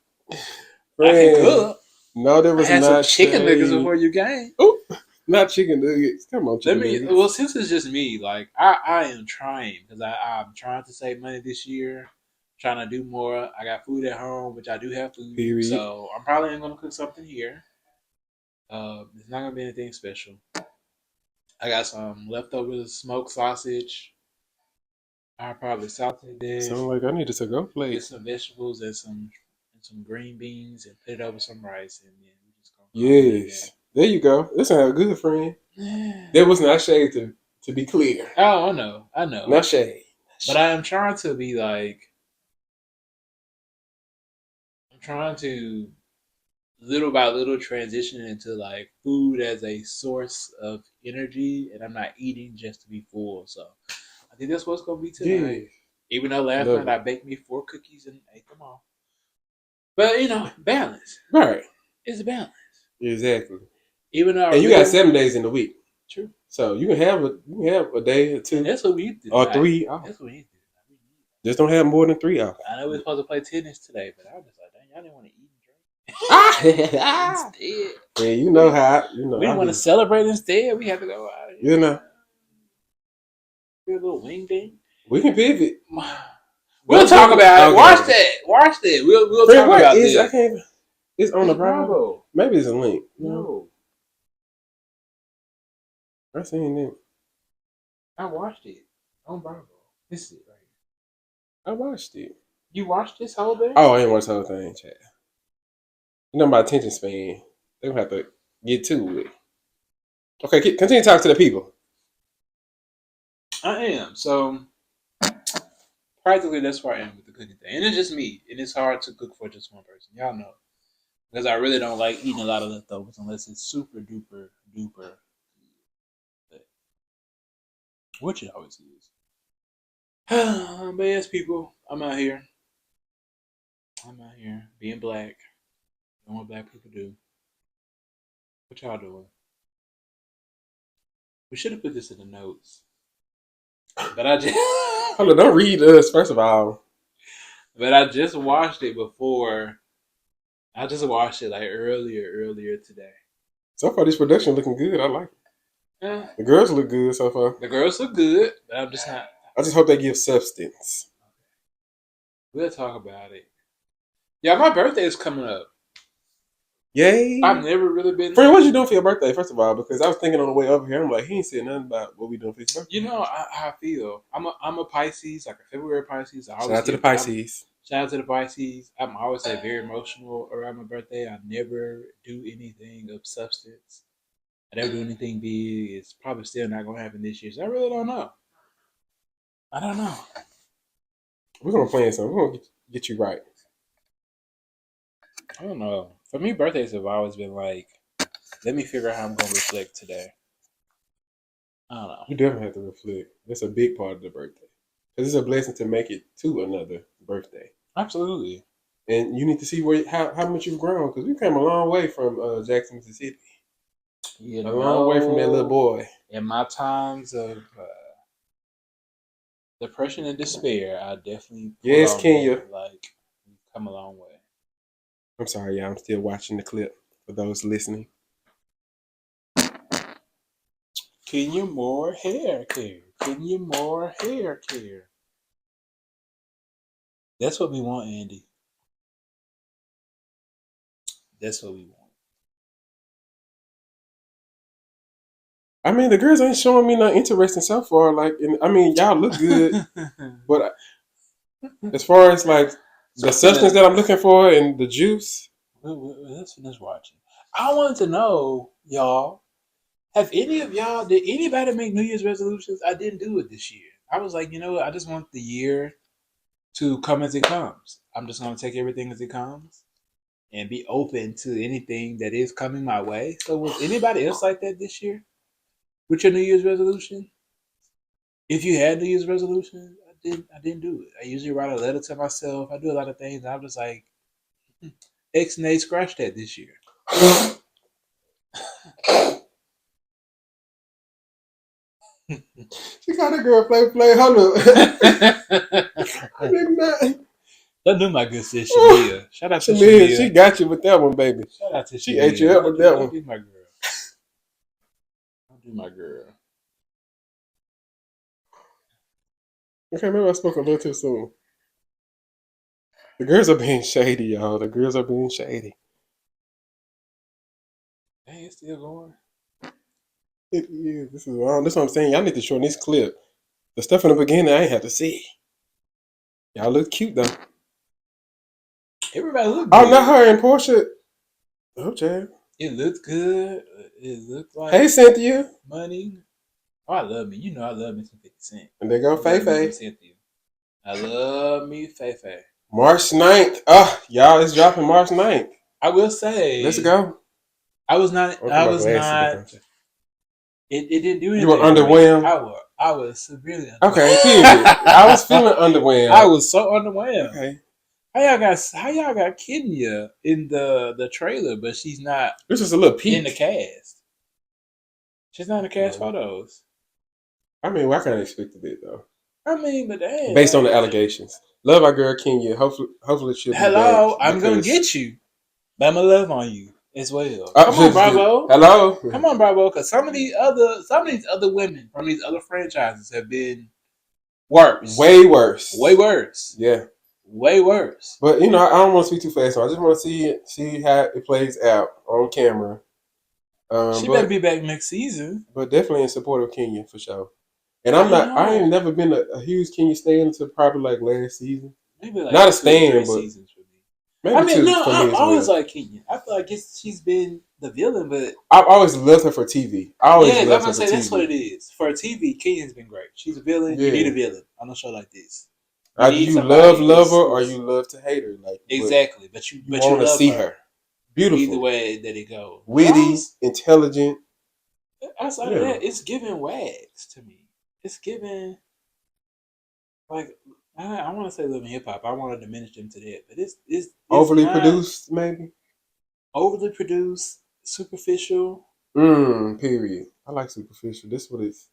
Speaker 1: Friend,
Speaker 2: I can cook.
Speaker 1: No, there was
Speaker 2: I had
Speaker 1: not
Speaker 2: some chicken nuggets
Speaker 1: shade.
Speaker 2: before you came.
Speaker 1: Ooh, not chicken nuggets. Come on, chicken nuggets.
Speaker 2: Well, since it's just me, like I am trying because I'm trying to save money this year, trying to do more. I got food at home, which I do have food,
Speaker 1: Period.
Speaker 2: so I'm probably going to cook something here. It's not going to be anything special. I got some leftover smoked sausage. I'll probably saute that.
Speaker 1: Sound like I need a to-go plate.
Speaker 2: Get some vegetables and some green beans and put it over some rice, and then we just gonna
Speaker 1: Yes. There you go. That sounds good, friend. That was not shade to be clear.
Speaker 2: Oh, I know.
Speaker 1: Not shade.
Speaker 2: But I am trying to be like, I'm trying to little by little transition into like food as a source of energy, and I'm not eating just to be full. So I think that's what's gonna be tonight.
Speaker 1: Yeah.
Speaker 2: Even though last
Speaker 1: Love
Speaker 2: night
Speaker 1: it.
Speaker 2: I baked me 4 cookies and ate them all. But balance.
Speaker 1: Right.
Speaker 2: It's a balance.
Speaker 1: Exactly.
Speaker 2: Even though
Speaker 1: And you got 7 days in the week.
Speaker 2: True.
Speaker 1: So you can have a day or two.
Speaker 2: And that's what we do.
Speaker 1: Or 3 off.
Speaker 2: That's what we do.
Speaker 1: Just don't have more than 3 off.
Speaker 2: I know we were supposed to play tennis today, but I was just like, dang, y'all didn't want to eat and drink. Instead.
Speaker 1: Yeah, you know how
Speaker 2: we didn't want to celebrate instead. We had to go out.
Speaker 1: You know.
Speaker 2: Do a little wing thing.
Speaker 1: We can pivot.
Speaker 2: We'll talk about it. Okay. Watch that. We'll talk about this.
Speaker 1: I can't. It's on the Bravo. Maybe it's a link.
Speaker 2: No.
Speaker 1: I seen it.
Speaker 2: I watched it on Bravo. This is it right here.
Speaker 1: I watched it.
Speaker 2: You watched this whole thing?
Speaker 1: Oh, I didn't watch the whole thing, chat. You know my attention span. They gonna have to get to it. Okay, continue to talk to the people.
Speaker 2: I am. So practically that's where I am with the cooking thing. And it's just me. And it's hard to cook for just one person. Y'all know. Because I really don't like eating a lot of leftovers unless it's super duper duper. Which it always is. But yes, people, I'm out here being black. Doing what black people do. What y'all doing? We should have put this in the notes. But I just
Speaker 1: Hold on, don't read us first of all.
Speaker 2: But I just watched it before. I just watched it like earlier today.
Speaker 1: So far, this production looking good. I like it.
Speaker 2: Yeah,
Speaker 1: The girls look good so far.
Speaker 2: the girls look good, but I'm just not.
Speaker 1: I just hope they give substance.
Speaker 2: We'll talk about it. Yeah, my birthday is coming up.
Speaker 1: Yay!
Speaker 2: I've never really been.
Speaker 1: Friend, what you doing for your birthday? First of all, because I was thinking on the way over here, I'm like, he ain't said nothing about what we doing for his birthday.
Speaker 2: You know how I feel. I'm a Pisces, like a February Pisces. I
Speaker 1: Shout
Speaker 2: always
Speaker 1: out to the
Speaker 2: get.
Speaker 1: Pisces.
Speaker 2: Shout out to the Pisces. I'm always like very emotional around my birthday. I never do anything of substance. I never do anything big. It's probably still not gonna happen this year. So I really don't know. I don't know.
Speaker 1: We're gonna plan something. We're gonna get you right.
Speaker 2: I don't know. For me, birthdays have always been like, let me figure out how I'm gonna reflect today. I don't know.
Speaker 1: You definitely have to reflect. That's a big part of the birthday. Because it's a blessing to make it to another birthday.
Speaker 2: Absolutely.
Speaker 1: And you need to see where how much you've grown. Because we came a long way from Jackson, Mississippi.
Speaker 2: You
Speaker 1: A long way from that little boy.
Speaker 2: In my times of depression and despair, I definitely put
Speaker 1: Yes,
Speaker 2: on
Speaker 1: Kenya.
Speaker 2: that, like we've come a long way.
Speaker 1: I'm sorry, y'all. I'm still watching the clip for those listening.
Speaker 2: Kenya more hair care. Kenya more hair care. That's what we want, Andy. That's what we want.
Speaker 1: I mean, the girls ain't showing me nothing interesting so far. Like, I mean, y'all look good, but as far as like the substance that I'm looking for and the juice,
Speaker 2: Let's finish watching. I wanted to know, y'all, have any of y'all, did anybody make New Year's resolutions? I didn't do it this year. I was like, you know what? I just want the year to come as it comes. I'm just going to take everything as it comes and be open to anything that is coming my way. So, was anybody else like that this year with your New Year's resolution? If you had New Year's resolution, I didn't do it. I usually write a letter to myself. I do a lot of things. I'm just like, X and A scratch that this year.
Speaker 1: she got a girl play. Hold up. I did not.
Speaker 2: Don't do my good sis Shamia. Shout out to
Speaker 1: Shamia,
Speaker 2: Shamia.
Speaker 1: she got you with that one, baby.
Speaker 2: Shout out to Shamia.
Speaker 1: She ate you up with that one.
Speaker 2: Don't do my girl. Don't do my girl.
Speaker 1: Okay, maybe I spoke a little too soon. The girls are being shady, y'all. The girls are being shady.
Speaker 2: Dang, it's still going.
Speaker 1: It is. This is wrong. That's what I'm saying. Y'all need to shorten this clip. The stuff in the beginning, I ain't have to see. Y'all look cute though.
Speaker 2: Everybody look good.
Speaker 1: Oh, not her and Portia. Oh, Chad.
Speaker 2: It looks good. It looks like
Speaker 1: Hey, Cynthia.
Speaker 2: money. Oh, I love me. You know I love me some 50 Cent.
Speaker 1: And there go Faye Faye.
Speaker 2: Cynthia. I love me Faye Faye.
Speaker 1: March 9th. Y'all, it's dropping March 9th.
Speaker 2: I will say.
Speaker 1: Let's go.
Speaker 2: I was not. I was not. It didn't do anything.
Speaker 1: You were underwhelmed?
Speaker 2: I was severely underwhelmed.
Speaker 1: Okay, period. I was feeling underwhelmed.
Speaker 2: I was so underwhelmed.
Speaker 1: Okay.
Speaker 2: How y'all got Kenya in the trailer, but she's not
Speaker 1: This is a little peek
Speaker 2: in the cast. She's not in the cast photos.
Speaker 1: I mean, I kind of expected it though.
Speaker 2: I mean, but damn,
Speaker 1: based on the allegations. Love our girl Kenya. Hopefully she'll be
Speaker 2: hello,
Speaker 1: back
Speaker 2: I'm gonna get you. But I'm gonna love on you as well.
Speaker 1: Oh,
Speaker 2: Come on, Bravo.
Speaker 1: Hello.
Speaker 2: Come on, Bravo, because some of these other women from these other franchises have been worse.
Speaker 1: Way worse.
Speaker 2: Way worse.
Speaker 1: Yeah.
Speaker 2: Way worse.
Speaker 1: But you know, I don't want to speak too fast, so I just want to see how it plays out on camera.
Speaker 2: She better be back next season.
Speaker 1: But definitely in support of Kenya for sure. And I ain't never been a huge Kenya stan until probably like last season.
Speaker 2: Maybe like
Speaker 1: not a stan, but
Speaker 2: seasons for me.
Speaker 1: Maybe
Speaker 2: I mean,
Speaker 1: two
Speaker 2: no,
Speaker 1: for me
Speaker 2: I
Speaker 1: as
Speaker 2: always
Speaker 1: well.
Speaker 2: like Kenya. I feel like she's been the villain, but
Speaker 1: I've always loved her for TV. I always loved her for TV.
Speaker 2: That's what it is. For TV, Kenya's been great. She's a villain. Yeah. You need a villain on a show like this.
Speaker 1: Either you love her or you love to hate her. Like
Speaker 2: exactly, but you
Speaker 1: want to see her. Beautiful.
Speaker 2: Either way that it goes.
Speaker 1: Witty, intelligent.
Speaker 2: Outside of that, it's giving wags to me. It's giving like I want to say Love and Hip Hop. I want to diminish them to that, but it's
Speaker 1: overly produced, maybe.
Speaker 2: Overly produced, superficial.
Speaker 1: Period. I like superficial. This is what it's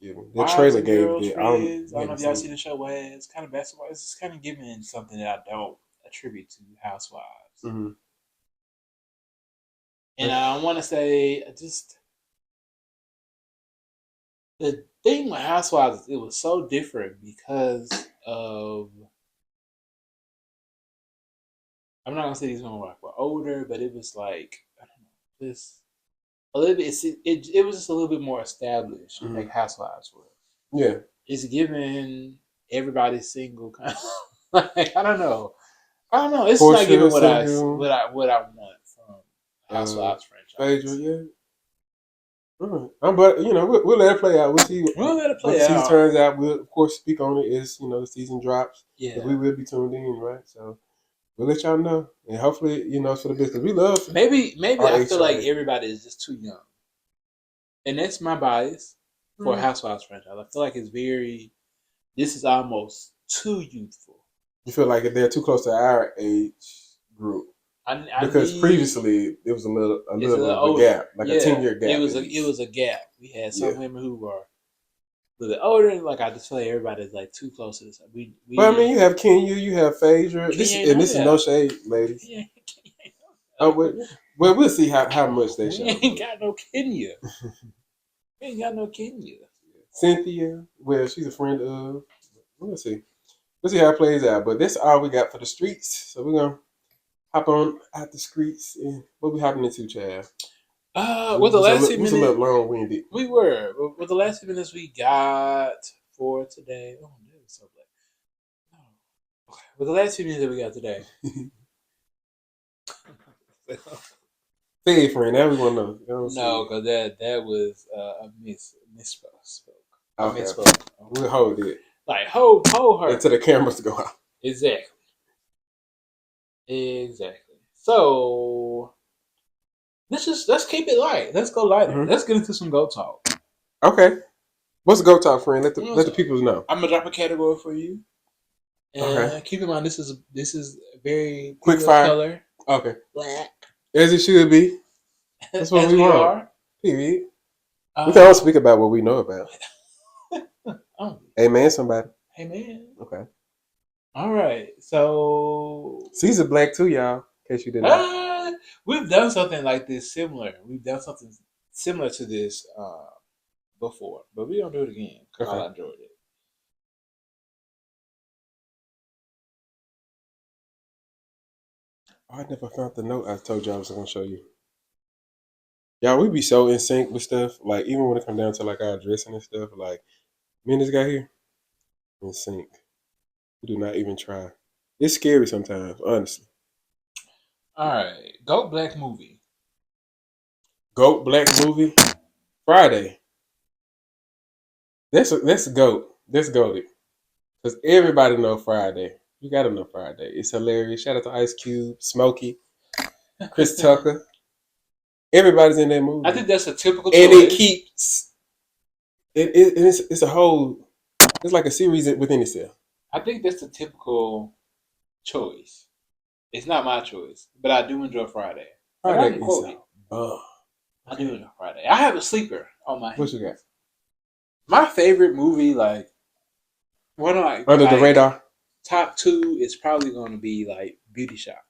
Speaker 1: giving. The
Speaker 2: Wives
Speaker 1: trailer
Speaker 2: and
Speaker 1: gave
Speaker 2: Girls,
Speaker 1: it.
Speaker 2: Friends. I don't know
Speaker 1: Haven't
Speaker 2: if y'all
Speaker 1: seen
Speaker 2: seen the show. It's kind of basketball. It's just kind of giving something that I don't attribute to Housewives.
Speaker 1: it. Mm-hmm.
Speaker 2: And I want to say just the thing with Housewives, it was so different because of. I'm not gonna say these women were older, but it was like I don't know, just a little bit. It was just a little bit more established.
Speaker 1: Mm-hmm.
Speaker 2: Like Housewives were.
Speaker 1: Yeah.
Speaker 2: It's given everybody single kind of like I don't know. I don't know. It's not
Speaker 1: Portia
Speaker 2: giving
Speaker 1: single.
Speaker 2: what I want from Housewives
Speaker 1: Phaedra,
Speaker 2: franchise.
Speaker 1: yeah. But we'll let it play out. We'll see
Speaker 2: We'll let it
Speaker 1: what the
Speaker 2: play
Speaker 1: season
Speaker 2: out.
Speaker 1: turns out. We'll of course speak on it as the season drops.
Speaker 2: Yeah.
Speaker 1: We will be tuned in, right? So we'll let y'all know, and hopefully it's for the best. We love
Speaker 2: Maybe I feel like
Speaker 1: RH.
Speaker 2: everybody is just too young, and that's my bias for a Housewives franchise. I feel like it's very. This is almost too youthful.
Speaker 1: You feel like they're too close to our age group. Because previously it was a little of a gap, like a 10-year gap.
Speaker 2: It was a gap. We had some women who were a little bit older, and like I just feel like everybody's like too close to this.
Speaker 1: But I mean, you have Kenya, you have Phaedra. This is no shade, ladies. Well, we'll see how much they show.
Speaker 2: We ain't got no Kenya. We ain't got no Kenya.
Speaker 1: Cynthia, well, she's a friend of. We'll see. We'll see how it plays out. But that's all we got for the streets. So we're gonna hop on out the streets, and what we hopping into, Chad?
Speaker 2: With the last few minutes,
Speaker 1: a little long winded.
Speaker 2: We were. With the last few minutes we got for today. Oh, that was so black. Oh. Okay. With the last few minutes that we got today.
Speaker 1: Say it, friend. Now we want to know.
Speaker 2: No, because that was a misspoke.
Speaker 1: Okay. Misspoke. We'll hold it.
Speaker 2: Like hold her
Speaker 1: until the cameras go out.
Speaker 2: Exactly. So let's keep it light. Let's go lighter. Mm-hmm. Let's get into some GOAT talk.
Speaker 1: Okay. What's the GOAT talk, friend? Let the people know.
Speaker 2: I'm gonna drop a category for you. And keep in mind this is very
Speaker 1: quick fire
Speaker 2: color.
Speaker 1: Okay.
Speaker 2: Black.
Speaker 1: As it should be. That's what we want. Are. Period. We can all speak about what we know about. Amen, somebody.
Speaker 2: Amen.
Speaker 1: Okay.
Speaker 2: All right. So
Speaker 1: Caesar Black too, y'all. In case you didn't know.
Speaker 2: We've done something like this similar. We've done something similar to this before, but we don't do it again because I enjoyed it.
Speaker 1: I never found the note I told you I was going to show you. Y'all, we be so in sync with stuff. Like, even when it comes down to, like, our dressing and stuff. Like, me and this guy here, in sync. We do not even try. It's scary sometimes, honestly.
Speaker 2: All right. GOAT Black movie.
Speaker 1: GOAT Black movie? Friday. That's GOAT. That's GOATed. Because everybody know Friday. You got to know Friday. It's hilarious. Shout out to Ice Cube, Smokey, Chris Tucker. Everybody's in that movie.
Speaker 2: I think that's a typical choice.
Speaker 1: And it keeps... It's a whole... It's like a series within itself.
Speaker 2: I think that's the typical choice. It's not my choice, but I do enjoy Friday.
Speaker 1: Friday
Speaker 2: is I do enjoy Friday. I have a sleeper on my hands.
Speaker 1: What you got?
Speaker 2: My favorite movie, like one of like
Speaker 1: Under the Radar.
Speaker 2: Top 2 is probably going to be like Beauty Shop.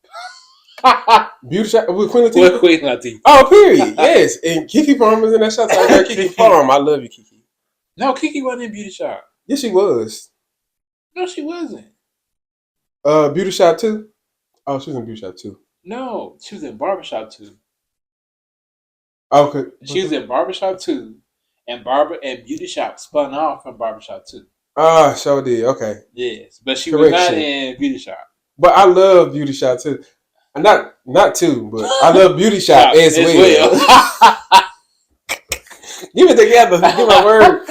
Speaker 1: Beauty Shop with Queen Latifah.
Speaker 2: With Queen Latifah.
Speaker 1: Oh, period. Yes, and Keke Palmer's in that shot. Keke Palmer, I love you, Keke.
Speaker 2: No, Keke wasn't in Beauty Shop.
Speaker 1: Yes, she was.
Speaker 2: No, she wasn't.
Speaker 1: Beauty Shop 2? Oh, she was in Beauty Shop 2.
Speaker 2: No, she was in Barbershop 2.
Speaker 1: Okay.
Speaker 2: She was in Barbershop 2, and Beauty Shop spun off from Barbershop 2.
Speaker 1: Ah, sure did. Okay.
Speaker 2: Yes, but she was not in Beauty Shop.
Speaker 1: But I love Beauty Shop 2. Not 2, but I love Beauty Shop as well. Give it together. Give my word.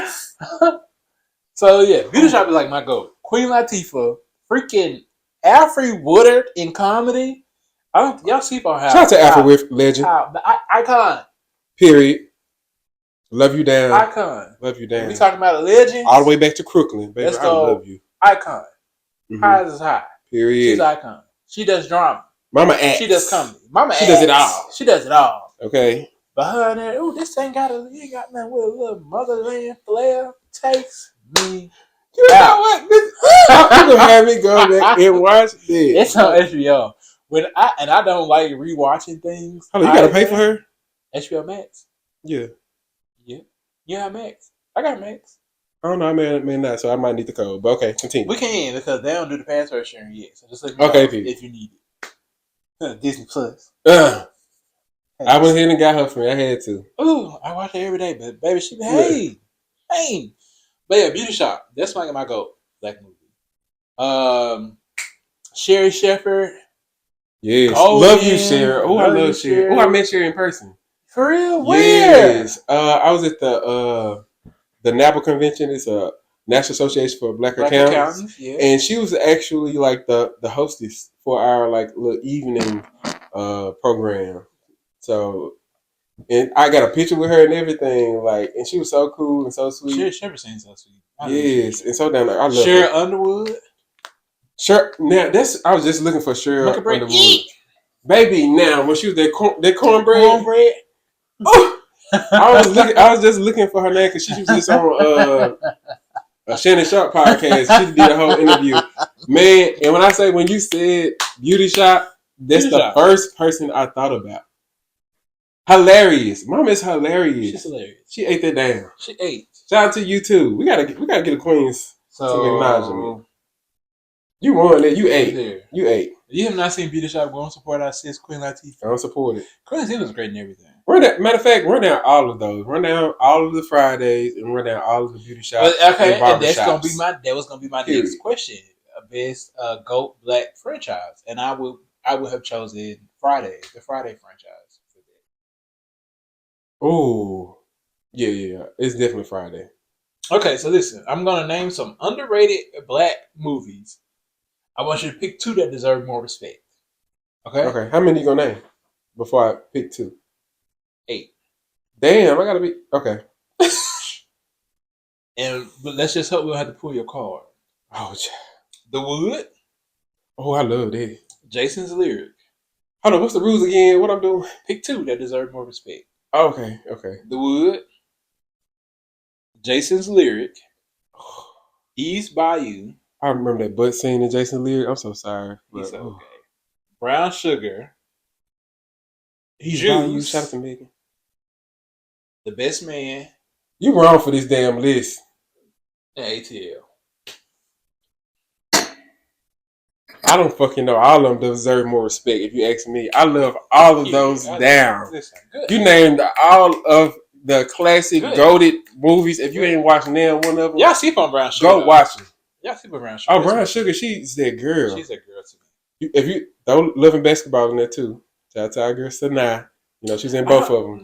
Speaker 2: So yeah, Beauty Shop is like my GOAT. Queen Latifah, freaking Alfre Woodard in comedy. Y'all sleep on how.
Speaker 1: Shout out to Alfre Woodard, legend.
Speaker 2: Icon.
Speaker 1: Period. Love you down.
Speaker 2: Icon.
Speaker 1: Love you down.
Speaker 2: We talking about a legend.
Speaker 1: All the way back to Crooklyn, baby.
Speaker 2: Let's go.
Speaker 1: I love you.
Speaker 2: Icon.
Speaker 1: Mm-hmm.
Speaker 2: High is high.
Speaker 1: Period.
Speaker 2: She's icon. She does drama.
Speaker 1: Mama acts.
Speaker 2: She does comedy.
Speaker 1: She does it all.
Speaker 2: She does it all.
Speaker 1: Okay.
Speaker 2: Behind her, this ain't got nothing with a little motherland flair. takes me
Speaker 1: You know
Speaker 2: out.
Speaker 1: what? I'm gonna have me go back and watch this.
Speaker 2: It's on HBO. I don't like rewatching things.
Speaker 1: Hold on, you gotta pay for her?
Speaker 2: HBO Max.
Speaker 1: Yeah.
Speaker 2: Yeah. You have Max. I got Max.
Speaker 1: I don't know, I may not, so I might need the code. But okay, continue.
Speaker 2: We can because they don't do the password sharing yet. So just let me know if you need it. Disney Plus.
Speaker 1: I went ahead and got her for me. I had to.
Speaker 2: Ooh, I watch it every day, but baby, she hey. But yeah, Beauty Shop. That's my goat. Black movie. Sherry Shepherd.
Speaker 1: Yes. Love you, Sherry. Oh, I love Sherry. Oh, I met Sherry in person.
Speaker 2: For real?
Speaker 1: Yes. I was at the NABA convention. It's a National Association for Black Accountants.
Speaker 2: Yeah.
Speaker 1: And she was actually like the hostess for our like little evening program. So, and I got a picture with her and everything, like, and she was so cool and so sweet.
Speaker 2: Sherry Shepherd seems so sweet.
Speaker 1: Yes, and so down there. I love
Speaker 2: Sherry
Speaker 1: her.
Speaker 2: Underwood.
Speaker 1: Sure. Now I was just looking for Sherry Underwood.
Speaker 2: Eat.
Speaker 1: Baby, now when she was that cornbread. Oh, I was just looking for her name because she was just on a Shannon Sharp podcast. She did a whole interview, man. And when you said Beauty Shop, that's the first person I thought about. Hilarious. Mom is hilarious.
Speaker 2: She's hilarious.
Speaker 1: She ate that down.
Speaker 2: She ate.
Speaker 1: Shout out to you too. We gotta get a Queen's some acknowledgement. You won it. You ate.
Speaker 2: There.
Speaker 1: You ate.
Speaker 2: You have not seen Beauty Shop. Go and support our sis Queen Latifah.
Speaker 1: I don't support it.
Speaker 2: Queen Latifah was great in everything.
Speaker 1: Matter of fact, run down all of those. Run down all of the Fridays and run down all of the beauty shops.
Speaker 2: Okay, and that's gonna be my next question. Best GOAT Black franchise, and I would have chosen the Friday franchise for that.
Speaker 1: Oh, yeah, it's definitely Friday.
Speaker 2: Okay, so listen, I'm gonna name some underrated Black movies. I want you to pick 2 that deserve more respect. Okay.
Speaker 1: How many you gonna name before I pick 2?
Speaker 2: 8.
Speaker 1: Damn, I gotta be okay.
Speaker 2: But let's just hope we don't have to pull your card.
Speaker 1: Oh,
Speaker 2: The Wood.
Speaker 1: Oh, I love that.
Speaker 2: Jason's Lyric.
Speaker 1: Hold on, what's the rules again? What I'm doing?
Speaker 2: Pick 2 that deserve more respect.
Speaker 1: Oh, okay.
Speaker 2: The Wood. Jason's Lyric. East Bayou.
Speaker 1: I remember that butt scene in Jason's Lyric. I'm so sorry.
Speaker 2: But, okay. Brown Sugar.
Speaker 1: East Bayou. Shout out to Megan.
Speaker 2: The Best Man.
Speaker 1: You wrong for this damn list.
Speaker 2: And ATL.
Speaker 1: I don't fucking know. All of them deserve more respect if you ask me. I love all of those down.
Speaker 2: Listen, good.
Speaker 1: You named all of the classic goated movies. If you ain't watching now one of them,
Speaker 2: y'all sleep on Brown Sugar.
Speaker 1: Go watch them.
Speaker 2: Y'all sleep on Brown Sugar.
Speaker 1: Oh, Brown Sugar, she's that girl.
Speaker 2: She's that girl to me.
Speaker 1: If you don't Loving Basketball in there too. Shout out to our girl Sanaa. You know, she's in both of them.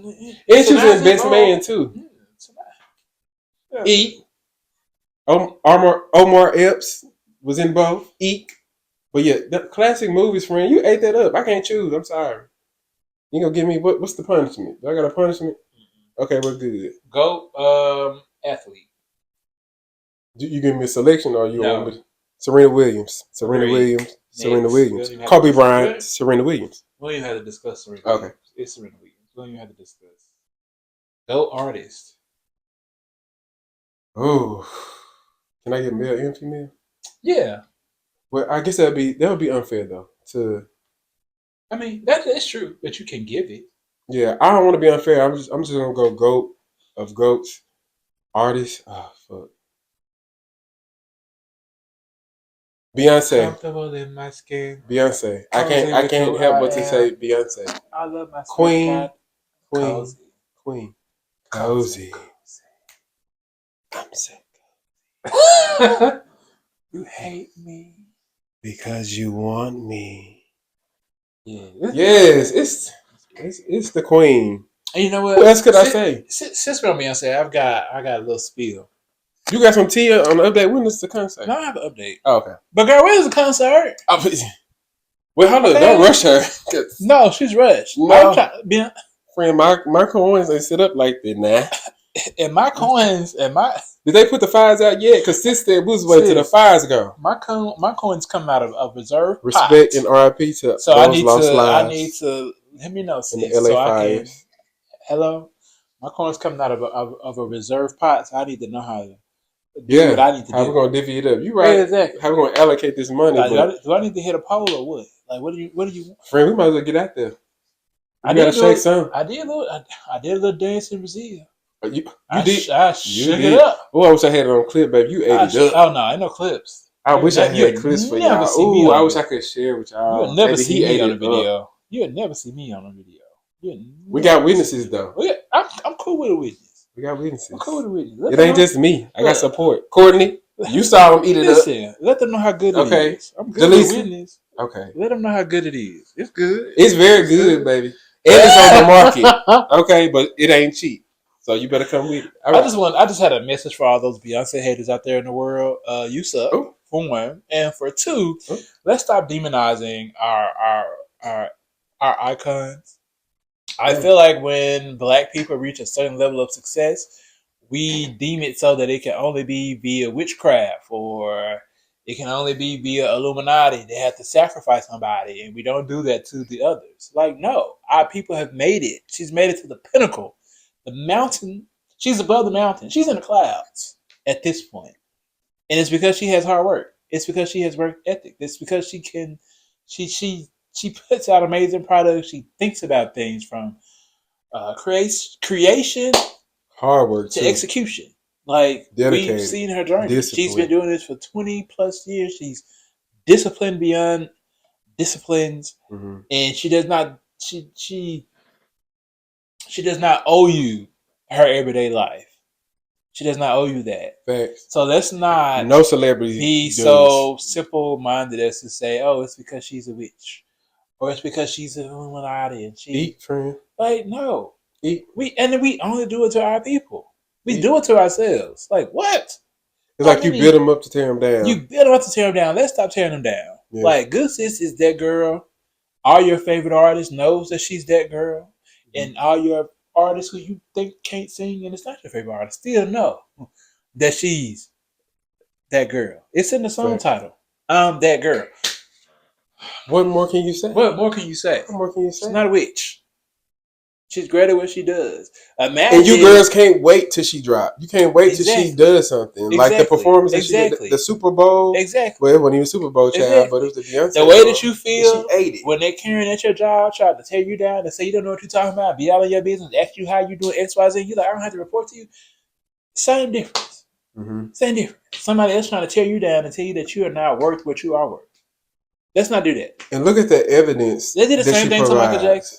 Speaker 1: And she was in Best Man too.
Speaker 2: Yeah. Eat.
Speaker 1: Omar Epps was in both. Eek. But yeah, the classic movies, friend, you ate that up. I can't choose. I'm sorry. You gonna give me what's the punishment? Do I got a punishment? Okay, we're good.
Speaker 2: Go athlete.
Speaker 1: You give me a selection or you
Speaker 2: no.
Speaker 1: want me? Serena Williams. Serena Williams. Kobe Bryant. Serena Williams.
Speaker 2: We don't even have to discuss Serena
Speaker 1: Williams.
Speaker 2: Okay. It's Serena Williams. We don't even have to discuss. Go artist.
Speaker 1: Oh. Can I get male and female?
Speaker 2: Yeah.
Speaker 1: Well, I guess that would be unfair though.
Speaker 2: I mean, that's true, but you can give it.
Speaker 1: Yeah, I don't want to be unfair. I'm just gonna go GOAT of GOATs. Artist. Oh fuck. Beyonce.
Speaker 2: Comfortable in my skin.
Speaker 1: Beyonce. I can't help but to say Beyonce.
Speaker 2: I love my
Speaker 1: Queen.
Speaker 2: Cozy.
Speaker 1: I'm sick.
Speaker 2: You hate me
Speaker 1: because you want me.
Speaker 2: Yeah.
Speaker 1: Yes, it's the Queen.
Speaker 2: And you know what?
Speaker 1: Who else could I say?
Speaker 2: Since we're on Beyonce, I got a little spiel.
Speaker 1: You got some tea on the update. When is the concert?
Speaker 2: No, I have an update.
Speaker 1: Oh, okay.
Speaker 2: But girl, when is the concert?
Speaker 1: Well, hold on. Don't rush her.
Speaker 2: No, she's rushed.
Speaker 1: No. Friend, my coins ain't set up like that now.
Speaker 2: And my coins,
Speaker 1: did they put the fires out yet? Because sis said we was waiting till the fires go.
Speaker 2: My coins come out of a reserve
Speaker 1: respect
Speaker 2: pot.
Speaker 1: And RIP to
Speaker 2: so
Speaker 1: those
Speaker 2: I need
Speaker 1: lost
Speaker 2: to
Speaker 1: lives.
Speaker 2: I need to let me know sis,
Speaker 1: in the LA
Speaker 2: so
Speaker 1: fires.
Speaker 2: Hello, my coins coming out of a reserve pot, so I need to know how to do what I need to
Speaker 1: how we
Speaker 2: do.
Speaker 1: gonna divvy it up? You
Speaker 2: Yeah,
Speaker 1: right.
Speaker 2: exactly.
Speaker 1: How we gonna allocate this money?
Speaker 2: Like,
Speaker 1: But
Speaker 2: do I need to hit a poll or what? Like, what do you want?
Speaker 1: friend, we might as well get out there.
Speaker 2: I
Speaker 1: You gotta
Speaker 2: did do
Speaker 1: shake
Speaker 2: it.
Speaker 1: some.
Speaker 2: I did a little dance in Brazil.
Speaker 1: You did.
Speaker 2: I
Speaker 1: You
Speaker 2: shook it
Speaker 1: did.
Speaker 2: up.
Speaker 1: Oh, I wish I had it on clip, baby. You ate it up.
Speaker 2: Oh no, ain't no clips.
Speaker 1: I wish I had
Speaker 2: You'd
Speaker 1: clips for
Speaker 2: never
Speaker 1: y'all.
Speaker 2: see me
Speaker 1: Ooh,
Speaker 2: on
Speaker 1: I
Speaker 2: a
Speaker 1: wish I
Speaker 2: video.
Speaker 1: could share with
Speaker 2: You would
Speaker 1: y'all.
Speaker 2: never
Speaker 1: Baby,
Speaker 2: see
Speaker 1: he
Speaker 2: me
Speaker 1: ate
Speaker 2: on a
Speaker 1: it up.
Speaker 2: video. You would never see me on a video.
Speaker 1: We got witnesses though.
Speaker 2: Well, yeah, I'm cool with a witness.
Speaker 1: We got
Speaker 2: I'm
Speaker 1: witnesses.
Speaker 2: cool with a witness. Let
Speaker 1: It
Speaker 2: them
Speaker 1: ain't
Speaker 2: know.
Speaker 1: just me. I got
Speaker 2: Look,
Speaker 1: support. Courtney, you saw him eat it up.
Speaker 2: listen, let them know how good it
Speaker 1: Okay.
Speaker 2: is. I'm good with a
Speaker 1: Jaleesa?
Speaker 2: witness.
Speaker 1: Okay.
Speaker 2: Let them know how good it is. It's good.
Speaker 1: It's very good, baby. And it's on the market. Okay, but it ain't cheap. So you better come with it. All right.
Speaker 2: I just had a message for all those Beyonce haters out there in the world. You suck,
Speaker 1: Oh,
Speaker 2: for one, and for two,
Speaker 1: oh.
Speaker 2: let's stop demonizing our our icons. I
Speaker 1: Yeah.
Speaker 2: feel like when Black people reach a certain level of success, we deem it so that it can only be via witchcraft or it can only be via Illuminati. They have to sacrifice somebody, and we don't do that to the others. Like, no, our people have made it. She's made it to the pinnacle, the mountain. She's above the mountain. She's in the clouds at this point, and it's because she has hard work. It's because she has work ethic. It's because she can. She puts out amazing products. She thinks about things from creation
Speaker 1: Hard work
Speaker 2: to
Speaker 1: too.
Speaker 2: execution. Like, we've
Speaker 1: Dedicated.
Speaker 2: seen her journey. She's been
Speaker 1: Discipline.
Speaker 2: doing this for 20 plus years. She's disciplined beyond disciplines,
Speaker 1: Mm-hmm.
Speaker 2: and she does not she does not owe you her everyday life. She does not owe you that.
Speaker 1: Facts.
Speaker 2: So let's not
Speaker 1: No celebrity
Speaker 2: be
Speaker 1: does.
Speaker 2: so simple minded as to say, "Oh, it's because she's a witch," or "It's because she's an Illuminati." And she,
Speaker 1: Eat, friend.
Speaker 2: like, no,
Speaker 1: Eat.
Speaker 2: we only do it to our people. We
Speaker 1: Eat.
Speaker 2: do it to ourselves. Like, what?
Speaker 1: It's like you build them up to tear them down.
Speaker 2: You build them up to tear them down. Let's stop tearing them down.
Speaker 1: Yeah.
Speaker 2: Like, Good Sis is that girl. All your favorite artists knows that she's that girl, and all your artists who you think can't sing and it's not your favorite artist still know that she's that girl. It's in the song title. I'm that girl.
Speaker 1: What more can you say?
Speaker 2: What more can you say?
Speaker 1: What more can you say?
Speaker 2: She's not a witch. She's great at what she does. Imagine,
Speaker 1: and you girls can't wait till she drop. You can't wait till she does something. Like the performance that she did, the Super Bowl.
Speaker 2: Exactly.
Speaker 1: Well, it wasn't even Super Bowl, child, but it was the Beyonce.
Speaker 2: The way that you feel
Speaker 1: she ate it.
Speaker 2: when they're carrying at your job, trying to tear you down and say you don't know what you're talking about, be out of your business, ask you how you doing X, Y, Z. You like, I don't have to report to you. Same difference.
Speaker 1: Mm-hmm.
Speaker 2: Same difference. Somebody else trying to tear you down and tell you that you are not worth what you are worth. Let's not do that.
Speaker 1: And look at the evidence.
Speaker 2: They did the same thing to Michael Jackson.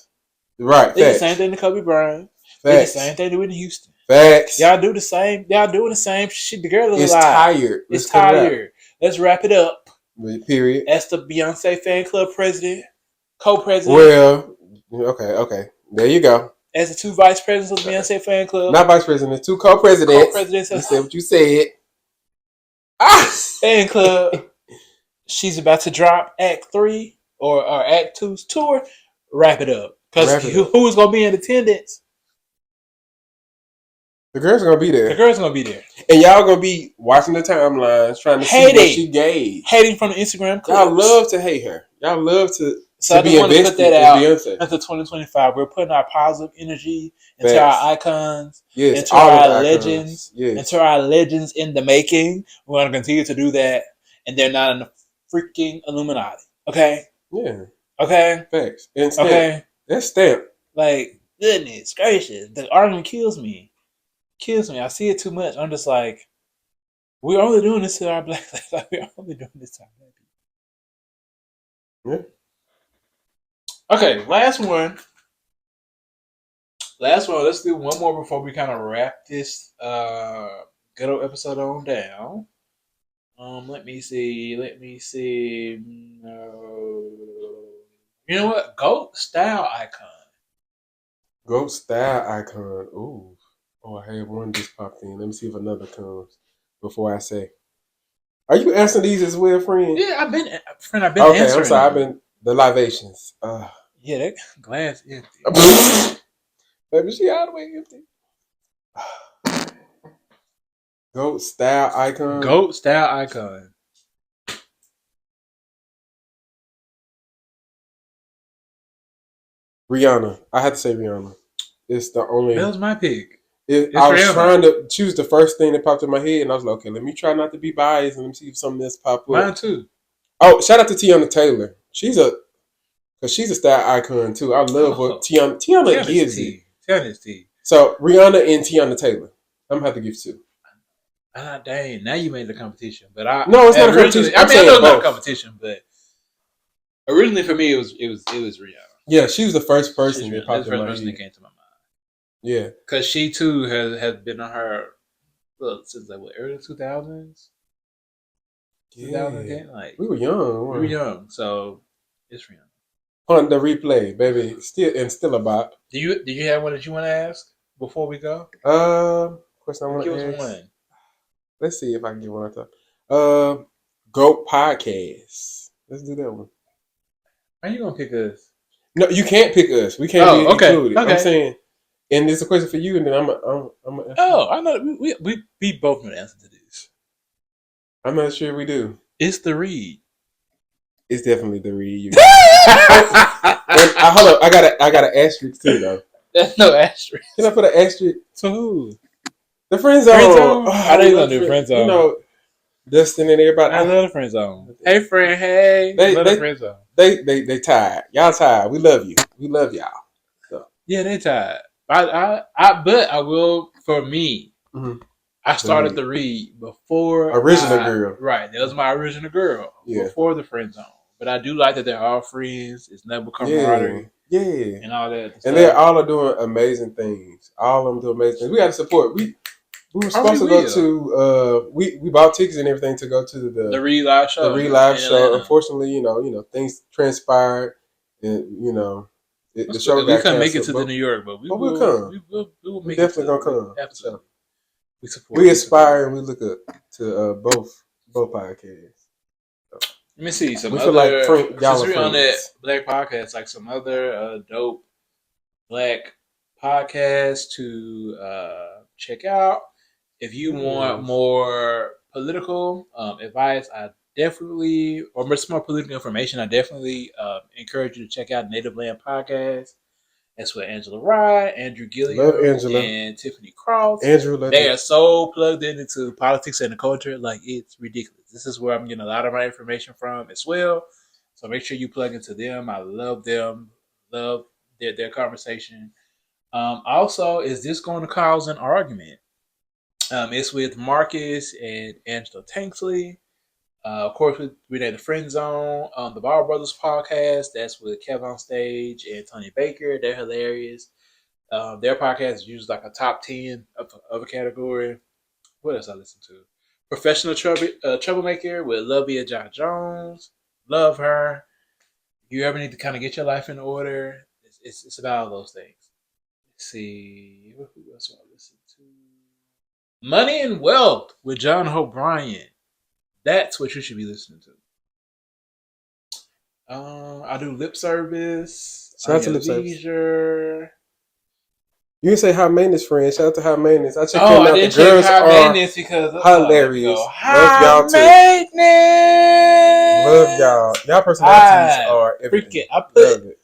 Speaker 1: Right.
Speaker 2: They did the same thing to Kobe Bryant. They did the same thing to Whitney Houston.
Speaker 1: Facts.
Speaker 2: Y'all do the same. Y'all doing the same shit. The girl is
Speaker 1: alive. Tired.
Speaker 2: It's tired. Let's wrap it up.
Speaker 1: Period.
Speaker 2: That's the Beyonce fan club president, co-president.
Speaker 1: Well, okay. There you go.
Speaker 2: As the two vice presidents of the Beyonce fan club.
Speaker 1: Not vice president, two co-presidents. Co-presidents. You said what you said.
Speaker 2: Fan club. She's about to drop Act 3 or Act 2's tour. Wrap it up. Because who's going to be in attendance?
Speaker 1: The girls are going to be there.
Speaker 2: The girls are going to be there.
Speaker 1: And y'all going to be watching the timelines, trying to see what she gave.
Speaker 2: Hating from the Instagram clips.
Speaker 1: Y'all love to hate her. Y'all love to
Speaker 2: So I just want to put that out. After 2025, we're putting our positive energy into our icons, into our legends, into our legends in the making. We're going to continue to do that. And they're not in the freaking Illuminati. Okay?
Speaker 1: Yeah.
Speaker 2: Okay?
Speaker 1: Facts. And stamp.
Speaker 2: Okay?
Speaker 1: That's stamp.
Speaker 2: Like, goodness gracious. The argument kills me. I see it too much. I'm just like, we're only doing this to our black lives. Like, we're only doing this to our black people. Yeah. Okay, last one. Let's do one more before we kind of wrap this good old episode on down. Let me see. No. You know what? GOAT style icon.
Speaker 1: GOAT style icon. Ooh. Oh, I had one just popped in. Let me see if another comes before I say. Are you answering these as well, friend?
Speaker 2: Yeah, I've been answering.
Speaker 1: Okay, I'm sorry. I've been the libations.
Speaker 2: Yeah, that glass empty.
Speaker 1: Baby, she all the way empty. GOAT style icon.
Speaker 2: GOAT style icon.
Speaker 1: Rihanna. I had to say Rihanna. It's the only.
Speaker 2: That was my pick. It's
Speaker 1: I was
Speaker 2: Rihanna.
Speaker 1: trying to choose the first thing that popped in my head, and I was like, okay, let me try not to be biased, and let me see if something else pop up.
Speaker 2: Mine too.
Speaker 1: Oh, shout out to Tiana Taylor. She's a style icon too. I love what
Speaker 2: Oh,
Speaker 1: Tiana
Speaker 2: Tiana's
Speaker 1: gives it.
Speaker 2: T. Tiana's T.
Speaker 1: So Rihanna and Tiana Taylor. I'm gonna have to give two.
Speaker 2: Ah, dang, now you made the competition. But I
Speaker 1: No, it's not a competition.
Speaker 2: originally, I
Speaker 1: I'm
Speaker 2: mean, I
Speaker 1: saying
Speaker 2: know it's not a
Speaker 1: both.
Speaker 2: competition, but originally for me, it was Rihanna.
Speaker 1: Yeah, she was the first
Speaker 2: She's
Speaker 1: person that
Speaker 2: Rihanna. That's
Speaker 1: popped
Speaker 2: the
Speaker 1: in
Speaker 2: first
Speaker 1: my
Speaker 2: person that
Speaker 1: head.
Speaker 2: came to my mind
Speaker 1: Yeah.
Speaker 2: because she too has been on her look since like what early 2000s,
Speaker 1: Yeah.
Speaker 2: 2010. Like
Speaker 1: We were young.
Speaker 2: we were young, so it's Rihanna.
Speaker 1: On the replay, baby. Still a bop.
Speaker 2: Do you have one that you want to ask before we go?
Speaker 1: Question I want
Speaker 2: Give us
Speaker 1: to ask.
Speaker 2: one.
Speaker 1: Let's see if I can get one on top. GOAT podcast. Let's do that one.
Speaker 2: Are you gonna pick us?
Speaker 1: No, you can't pick us. We can't
Speaker 2: Oh,
Speaker 1: be
Speaker 2: okay,
Speaker 1: included. I'm
Speaker 2: okay.
Speaker 1: saying, and it's a question for you, and then I'm gonna answer.
Speaker 2: Oh, I know. We both know the answer to this.
Speaker 1: I'm not sure we do.
Speaker 2: It's the read.
Speaker 1: It's definitely the read. You. And hold up, I got an asterisk too though.
Speaker 2: There's no asterisk.
Speaker 1: Can I put an asterisk?
Speaker 2: So who?
Speaker 1: The friend zone.
Speaker 2: Friend zone?
Speaker 1: Oh,
Speaker 2: I
Speaker 1: I
Speaker 2: know you're
Speaker 1: love
Speaker 2: gonna do
Speaker 1: friend.
Speaker 2: friend
Speaker 1: You
Speaker 2: zone.
Speaker 1: know, Dustin and everybody.
Speaker 2: I love the friend zone. Hey friend, hey.
Speaker 1: They
Speaker 2: Love the
Speaker 1: they
Speaker 2: friend zone.
Speaker 1: they tired. Y'all tired. We love you. We love y'all. So,
Speaker 2: Yeah, they tired. But I will for me.
Speaker 1: mhm.
Speaker 2: I
Speaker 1: The
Speaker 2: started
Speaker 1: read.
Speaker 2: the read before
Speaker 1: Original girl.
Speaker 2: Right, that was my original girl
Speaker 1: Yeah.
Speaker 2: before the friend zone. But I do like that they're all friends. It's never
Speaker 1: Yeah.
Speaker 2: camaraderie
Speaker 1: Yeah.
Speaker 2: and all that
Speaker 1: And they
Speaker 2: stuff.
Speaker 1: all are doing amazing things. All of them do amazing things. We got to support. We were
Speaker 2: Oh, we
Speaker 1: supposed to go
Speaker 2: will.
Speaker 1: to we bought tickets and everything to go to
Speaker 2: The Reed Live
Speaker 1: the
Speaker 2: show
Speaker 1: re live
Speaker 2: in
Speaker 1: show.
Speaker 2: Atlanta.
Speaker 1: Unfortunately, things transpired, and the
Speaker 2: That's cool.
Speaker 1: show
Speaker 2: We
Speaker 1: got
Speaker 2: couldn't make it
Speaker 1: canceled.
Speaker 2: to the New York, but
Speaker 1: But we'll come.
Speaker 2: we will
Speaker 1: We
Speaker 2: make it
Speaker 1: definitely
Speaker 2: to
Speaker 1: gonna come.
Speaker 2: absolutely.
Speaker 1: So
Speaker 2: We support.
Speaker 1: we
Speaker 2: We support.
Speaker 1: aspire and we look up to both podcasts. So
Speaker 2: Let me see some
Speaker 1: we feel like
Speaker 2: other.
Speaker 1: y'all
Speaker 2: Since
Speaker 1: are
Speaker 2: we're on that
Speaker 1: friends.
Speaker 2: black podcast, like some other dope black podcasts to check out. If you want
Speaker 1: Yes.
Speaker 2: more political advice, I definitely, or much more political information, I definitely encourage you to check out Native Land Podcast. That's with Angela Rye, Andrew
Speaker 1: Love
Speaker 2: Gilliam,
Speaker 1: Angela.
Speaker 2: and Tiffany Cross.
Speaker 1: Andrew, love
Speaker 2: They
Speaker 1: you.
Speaker 2: are so plugged into politics and the culture, like it's ridiculous. This is where I'm getting a lot of my information from as well. So make sure you plug into them. I love them. Love their conversation. Also, is this going to cause an argument? It's with Marcus and Angela Tanksley. Of course, we did the Friend Zone, the Ball Brothers podcast. That's with Kevin on stage and Tony Baker. They're hilarious. Their podcast is usually like a top 10 of a category. What else I listen to? Professional Troublemaker with Lovia John Jones. Love her. You ever need to kind of get your life in order? It's about all those things. Let's see. Who else do I listen to? Money and Wealth with John O'Brien. That's what you should be listening to. I do Lip Service
Speaker 1: Shout
Speaker 2: on
Speaker 1: out to
Speaker 2: your
Speaker 1: Lip Service.
Speaker 2: leisure.
Speaker 1: You can say high maintenance friends. Shout out to high maintenance. I checked
Speaker 2: Oh,
Speaker 1: them
Speaker 2: I
Speaker 1: out. The
Speaker 2: didn't check
Speaker 1: girls
Speaker 2: high
Speaker 1: are
Speaker 2: maintenance because let me
Speaker 1: hilarious.
Speaker 2: go.
Speaker 1: Love
Speaker 2: High
Speaker 1: y'all too. Love y'all.
Speaker 2: maintenance.
Speaker 1: Y'all personalities
Speaker 2: I
Speaker 1: are
Speaker 2: freaking.
Speaker 1: everything. Love it.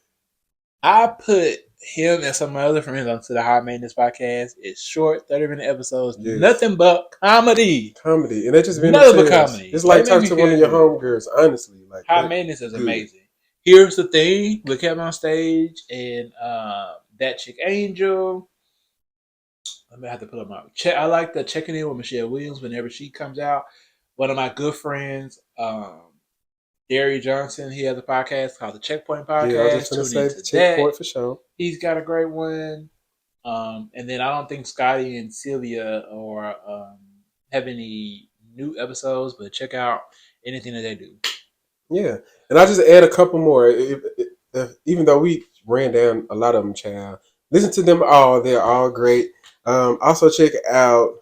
Speaker 2: I put him and some of my other friends onto the High Maintenance podcast. It's short, 30-minute episodes,
Speaker 1: Yes.
Speaker 2: nothing but comedy.
Speaker 1: Comedy. And they just been
Speaker 2: Nothing but
Speaker 1: themselves.
Speaker 2: comedy.
Speaker 1: It's
Speaker 2: They
Speaker 1: like
Speaker 2: make
Speaker 1: talking
Speaker 2: me
Speaker 1: to one
Speaker 2: feel
Speaker 1: of your
Speaker 2: good.
Speaker 1: homegirls, honestly. Like
Speaker 2: High
Speaker 1: that
Speaker 2: Maintenance is
Speaker 1: good.
Speaker 2: amazing. Here's the thing with Kevin on stage and that chick Angel. I'm gonna have to put up my check. I like the checking in with Michelle Williams whenever she comes out. One of my good friends, Gary Johnson, he has a podcast called the Checkpoint
Speaker 1: Yeah, I was just
Speaker 2: Podcast.
Speaker 1: gonna
Speaker 2: Tune
Speaker 1: say the
Speaker 2: into that.
Speaker 1: checkpoint for sure.
Speaker 2: He's got a great one. And then I don't think Scotty and Celia or have any new episodes, but check out anything that they do.
Speaker 1: Yeah. And I'll just add a couple more. Even though we ran down a lot of them, child. Listen to them all. They're all great. Also check out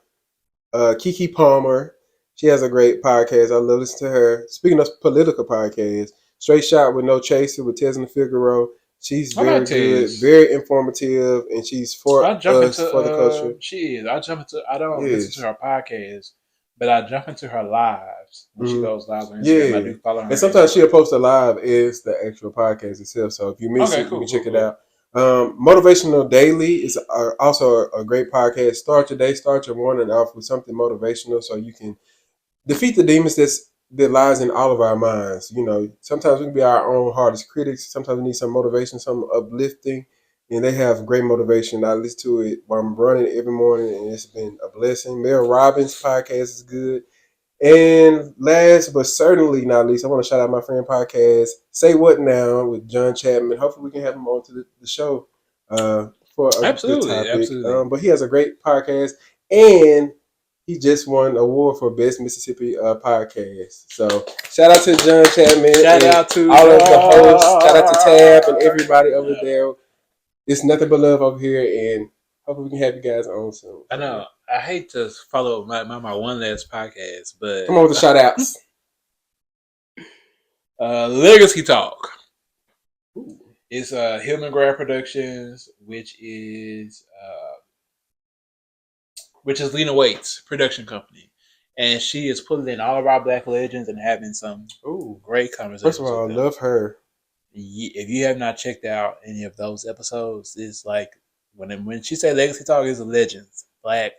Speaker 1: Kiki Palmer. She has a great podcast. I love listening to her. Speaking of political podcasts, Straight Shot with No Chaser with Tesla Figaro. She's
Speaker 2: I like
Speaker 1: very good,
Speaker 2: Tez.
Speaker 1: very informative, and she's for
Speaker 2: I jump
Speaker 1: us,
Speaker 2: into
Speaker 1: for the culture.
Speaker 2: she is. I jump into I don't listen to
Speaker 1: Yes.
Speaker 2: her podcast, but I jump into her lives when she
Speaker 1: Mm-hmm.
Speaker 2: goes live on Instagram. I
Speaker 1: Yeah.
Speaker 2: do follow her
Speaker 1: And
Speaker 2: on
Speaker 1: sometimes she'll
Speaker 2: Instagram.
Speaker 1: post a live as the actual podcast itself. So if you miss
Speaker 2: Okay,
Speaker 1: it, you can
Speaker 2: cool,
Speaker 1: check
Speaker 2: cool,
Speaker 1: it
Speaker 2: cool.
Speaker 1: out. Motivational Daily is also a great podcast. Start your day, start your morning off with something motivational so you can defeat the demons that lies in all of our minds. You know, sometimes we can be our own hardest critics. Sometimes we need some motivation, some uplifting, and they have great motivation. I listen to it while I'm running every morning, and it's been a blessing. Mel Robbins' podcast is good. And last but certainly not least, I want to shout out my friend podcast, Say What Now with John Chapman. Hopefully we can have him on to the show for a good
Speaker 2: Absolutely,
Speaker 1: topic.
Speaker 2: absolutely.
Speaker 1: But he has a great podcast, and he just won an award for Best Mississippi Podcast. So shout out to John Chapman
Speaker 2: Shout
Speaker 1: and
Speaker 2: out to
Speaker 1: all of the hosts. Shout out to Tab and everybody over
Speaker 2: John.
Speaker 1: there. It's nothing but love over here, and hopefully we can have you guys on soon.
Speaker 2: I know. I hate to follow my one last podcast, but
Speaker 1: Come on with the shout outs.
Speaker 2: Legacy Talk.
Speaker 1: Ooh.
Speaker 2: It's Hillman Grad Productions, which is Lena Waite's production company, and she is pulling in all of our Black legends and having some great conversations.
Speaker 1: First of all,
Speaker 2: with
Speaker 1: I love her.
Speaker 2: If you have not checked out any of those episodes, it's like when she said Legacy Talk is legends, Black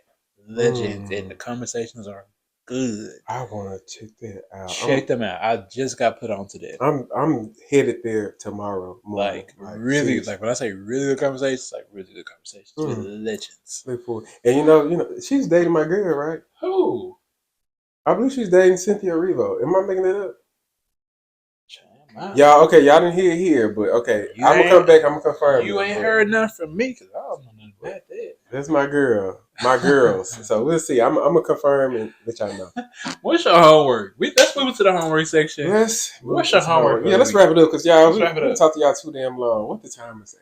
Speaker 2: legends, and the conversations are good.
Speaker 1: I want to check that out.
Speaker 2: Check them out. I just got put on to that.
Speaker 1: I'm headed there tomorrow morning.
Speaker 2: Like really, seriously. Like when I say really good conversations, like really good conversations with legends.
Speaker 1: Look forward. And you know, she's dating my girl, right?
Speaker 2: Who?
Speaker 1: I believe she's dating Cynthia Erivo. Am I making that up? Y'all, okay, y'all didn't hear it here, but okay, I'm gonna come back. I'm gonna confirm.
Speaker 2: You ain't heard nothing from me because I don't know nothing about that.
Speaker 1: That's my girl, my girls. So we'll see. I'm gonna confirm and let y'all know.
Speaker 2: What's your homework? Let's move into the homework section. What's your homework?
Speaker 1: Yeah, let's wrap it up because y'all we talk to y'all too damn long. What the time is it?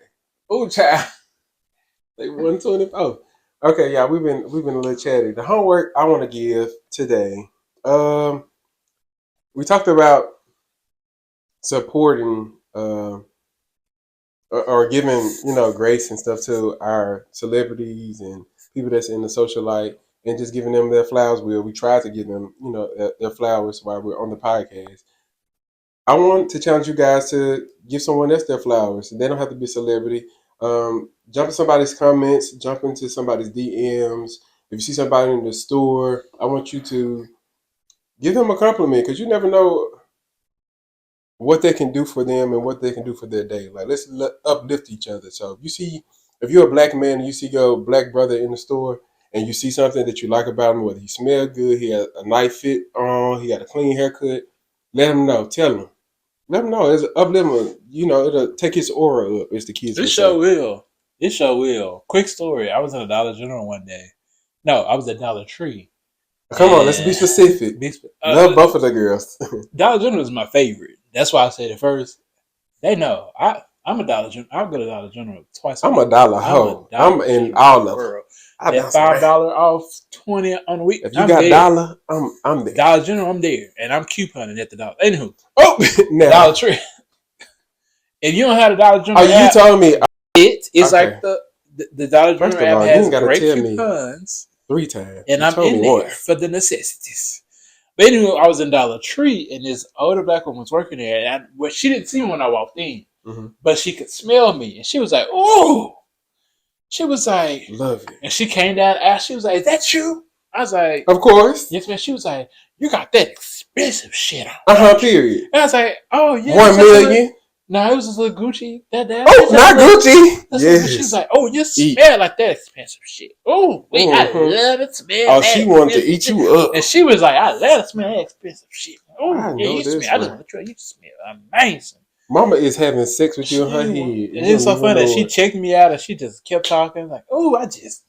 Speaker 1: Oh, child, like 1:20. Oh, okay, yeah, we've been a little chatty. The homework I want to give today. We talked about supporting or giving grace and stuff to our celebrities and people that's in the social light and just giving them their flowers. We try to give them their flowers while we're on the podcast. I want to challenge you guys to give someone else their flowers. They don't have to be a celebrity. Jump in somebody's comments, jump into somebody's DMs. If you see somebody in the store, I want you to give them a compliment because you never know what they can do for them and what they can do for their day. Like, let's uplift each other. So if you're a Black man and you see your Black brother in the store and you see something that you like about him, whether he smells good, he has a nice fit on, he got a clean haircut, let him know. Tell him. Let him know. It's uplift him. It'll take his aura up, as the kids would say.
Speaker 2: It sure will. Quick story. I was in a Dollar General one day. No, I was at Dollar Tree.
Speaker 1: Come on, let's be specific. Love both of the girls.
Speaker 2: Dollar General is my favorite. That's why I said it first. They know. I'm a Dollar General. I'll go to Dollar General twice a week.
Speaker 1: I'm a dollar hoe. I'm in all of them.
Speaker 2: That $5 off 20 on the week.
Speaker 1: If you got a dollar, I'm there.
Speaker 2: Dollar General, I'm there. And I'm couponing at the dollar. Anywho.
Speaker 1: Now.
Speaker 2: Dollar Tree. If you don't have a Dollar General
Speaker 1: you told me.
Speaker 2: It's like the Dollar General app has great coupons.
Speaker 1: 3 times.
Speaker 2: And I'm in there for the necessities. But anyway, I was in Dollar Tree, and this older Black woman was working there. And she didn't see me when I walked in, but she could smell me. And she was like, "Oh!" She was like,
Speaker 1: "Love it."
Speaker 2: And she came down and asked, she was like, "Is that you?" I was like,
Speaker 1: "Of course."
Speaker 2: Yes, man. She was like, "You got that expensive shit on."
Speaker 1: Period.
Speaker 2: And I was like, "Oh, yeah."
Speaker 1: 1 million?
Speaker 2: No, it was this little Gucci.
Speaker 1: Not Gucci.
Speaker 2: Yes. She was like, "Oh, you smell like that expensive shit." Oh, wait, I love it. Smell.
Speaker 1: Oh, she wanted to eat you up.
Speaker 2: And she was like, "I love to smell that expensive shit." Oh, yeah, you smell. I just want to try. You smell amazing.
Speaker 1: Mama is having sex with you in her head.
Speaker 2: And it's so funny that she checked me out and she just kept talking like, "Oh, I just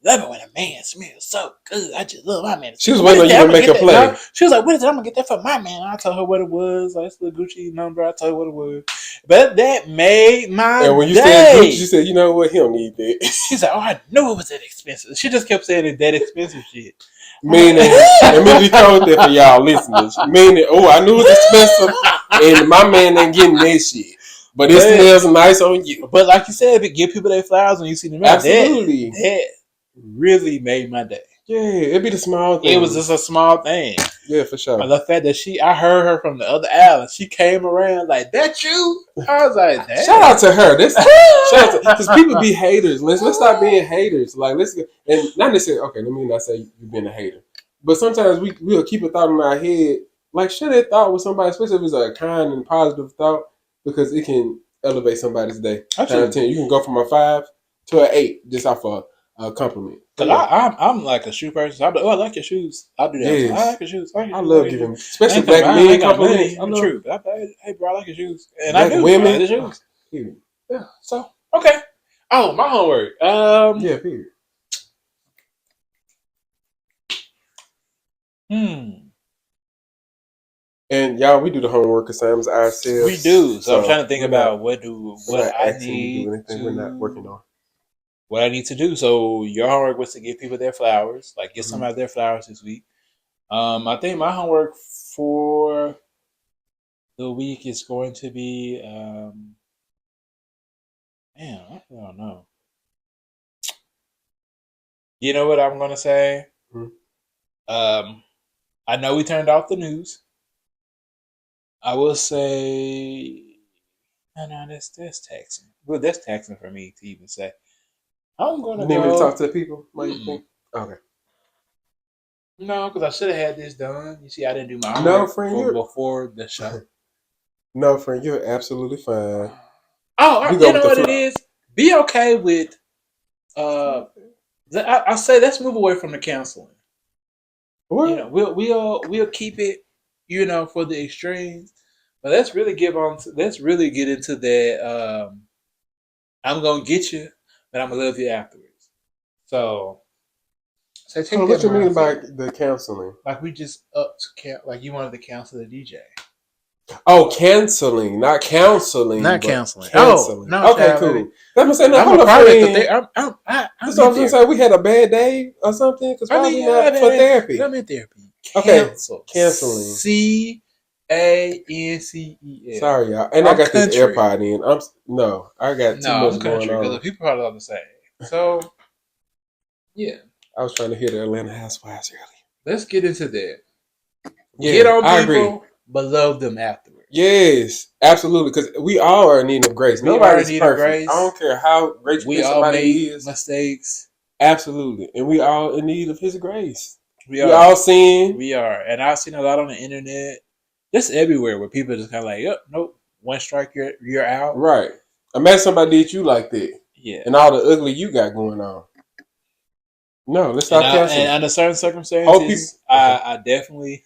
Speaker 2: love it when a man smells so good. I just love my man."
Speaker 1: She was waiting on you to make a play.
Speaker 2: No, she was like, "What is it? I'm gonna get that for my man." And I told her what it was. Like, it's the Gucci number. I told her what it was. But that made my day.
Speaker 1: And when you said Gucci, she said, "You know what? He don't need that."
Speaker 2: She's like, "Oh, I knew it was that expensive." She just kept saying it's that expensive shit.
Speaker 1: Meaning, let me be told that for y'all listeners. Meaning, oh, I knew it was expensive, and my man ain't getting that shit. But it smells nice on you.
Speaker 2: But like you said, give people their flowers when you see them.
Speaker 1: Absolutely.
Speaker 2: That really made my day.
Speaker 1: Yeah, it'd be the small thing.
Speaker 2: It was just a small thing.
Speaker 1: Yeah, for sure.
Speaker 2: But the fact that I heard her from the other aisle, she came around like, "That you?" I was like, "Damn!"
Speaker 1: Shout out to her. Shout out because people be haters. Let's stop being haters. Like let's and not necessarily. Okay, let me not say you being a hater, but sometimes we'll keep a thought in our head. Like share that thought with somebody, especially if it's a kind and positive thought, because it can elevate somebody's day. Out of 10, you can go from a 5 to an 8 just off a compliment.
Speaker 2: Cause I'm like a shoe person. I like your shoes. I do that.
Speaker 1: Yes.
Speaker 2: I like your shoes.
Speaker 1: I love giving, especially black men compliments.
Speaker 2: I love, hey bro, I like your shoes, and
Speaker 1: black
Speaker 2: I do.
Speaker 1: Women,
Speaker 2: I like your shoes. Yeah. So okay. Oh, my homework.
Speaker 1: Yeah. Period. And y'all, we do the homework assignments ourselves.
Speaker 2: We do. So I'm trying to think about what I need
Speaker 1: to do anything we're not working on.
Speaker 2: What I need to do. So your homework was to give people their flowers, like get some of their flowers this week. I think my homework for the week is going to be I don't know. You know what I'm gonna say? I know we turned off the news. I will say no, that's taxing. Well, that's taxing for me to even say. I'm gonna
Speaker 1: You need me to talk to the people? What do you think? Okay.
Speaker 2: No, because I should have had this done. You see, I didn't do my homework before the show.
Speaker 1: No, friend, you're absolutely fine.
Speaker 2: Oh, you know what it is? Be okay with. I say let's move away from the counseling. What? You know, we'll keep it, you know, for the extremes. But let's really let's really get into that. I'm gonna get you, but I'm gonna love you afterwards. So take
Speaker 1: what you mean by the counseling?
Speaker 2: Like we just up to like you wanted to counsel the DJ.
Speaker 1: Oh, canceling, not counseling.
Speaker 2: Not counseling.
Speaker 1: Canceling.
Speaker 2: Oh, no.
Speaker 1: Okay, cool. Let me say, no,
Speaker 2: I'm
Speaker 1: that's what I was gonna say. We had a bad day or something. Because probably not for therapy.
Speaker 2: I'm in therapy.
Speaker 1: Canceling.
Speaker 2: CANCEL.
Speaker 1: Sorry, y'all. And I got this AirPod in. I got too much going on.
Speaker 2: Because the people probably love the same. So, yeah.
Speaker 1: I was trying to hear the Atlanta Housewives earlier.
Speaker 2: Let's get into that.
Speaker 1: Yeah,
Speaker 2: get on people, but love them afterwards.
Speaker 1: Yes, absolutely. Because we all are in need of grace. Nobody's perfect. I don't care how great you think somebody is.
Speaker 2: Mistakes.
Speaker 1: Absolutely. And we all in need of his grace. We all sin.
Speaker 2: We are. And I've seen a lot on the internet, just everywhere, where people just kind of like, nope, one strike, you're out.
Speaker 1: Right. Imagine somebody did you like that.
Speaker 2: Yeah.
Speaker 1: And all the ugly you got going on. No, let's stop canceling.
Speaker 2: And under certain circumstances, I definitely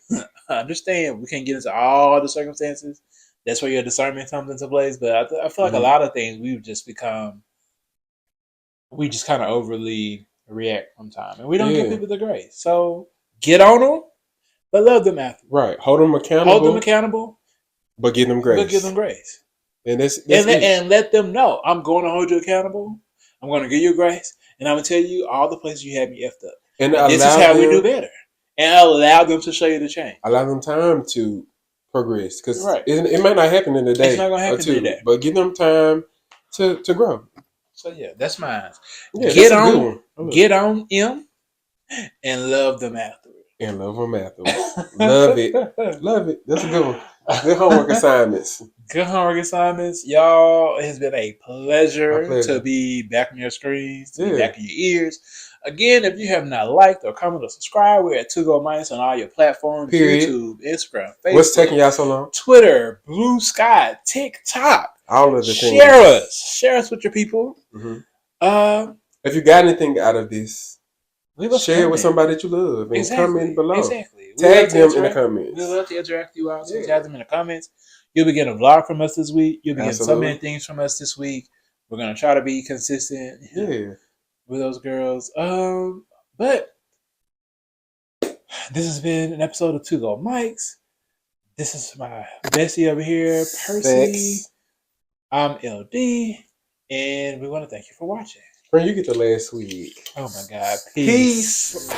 Speaker 2: understand. We can't get into all the circumstances. That's where your discernment comes into place. But I feel like a lot of things we just kind of overly react from time. And we don't give people the grace. So get on them, but love them after.
Speaker 1: Right. Hold them accountable. But give them grace. And
Speaker 2: and let them know, I'm going to hold you accountable. I'm going to give you grace. And I'm going to tell you all the places you had me effed up. And this is how we do better. And allow them to show you the change.
Speaker 1: Allow them time to progress. Because it might not happen in a day.
Speaker 2: It's not going to happen in a day.
Speaker 1: But give them time to grow.
Speaker 2: So, yeah, that's mine.
Speaker 1: Yeah,
Speaker 2: get on them and love them afterwards. Love it. Love it. That's a good one. Good homework assignments. Y'all, it has been a pleasure to be back on your screens, to be back in your ears. Again, if you have not liked or commented or subscribed, we're at 2Go Minus on all your platforms. YouTube, Instagram, Facebook. What's taking y'all so long? Twitter, Blue Sky, TikTok. All of the things. Share us with your people. Mm-hmm. If you got anything out of this, share it with somebody that you love and comment below. Exactly. Tag them in the comments. We'd love to interact with you all. So tag them in the comments. You'll be getting a vlog from us this week. You'll be getting so many things from us this week. We're going to try to be consistent with those girls. But this has been an episode of 2Go Mics. This is my bestie over here, Percy. I'm LD. And we want to thank you for watching. Friend, you get the last week. Oh my God. Peace.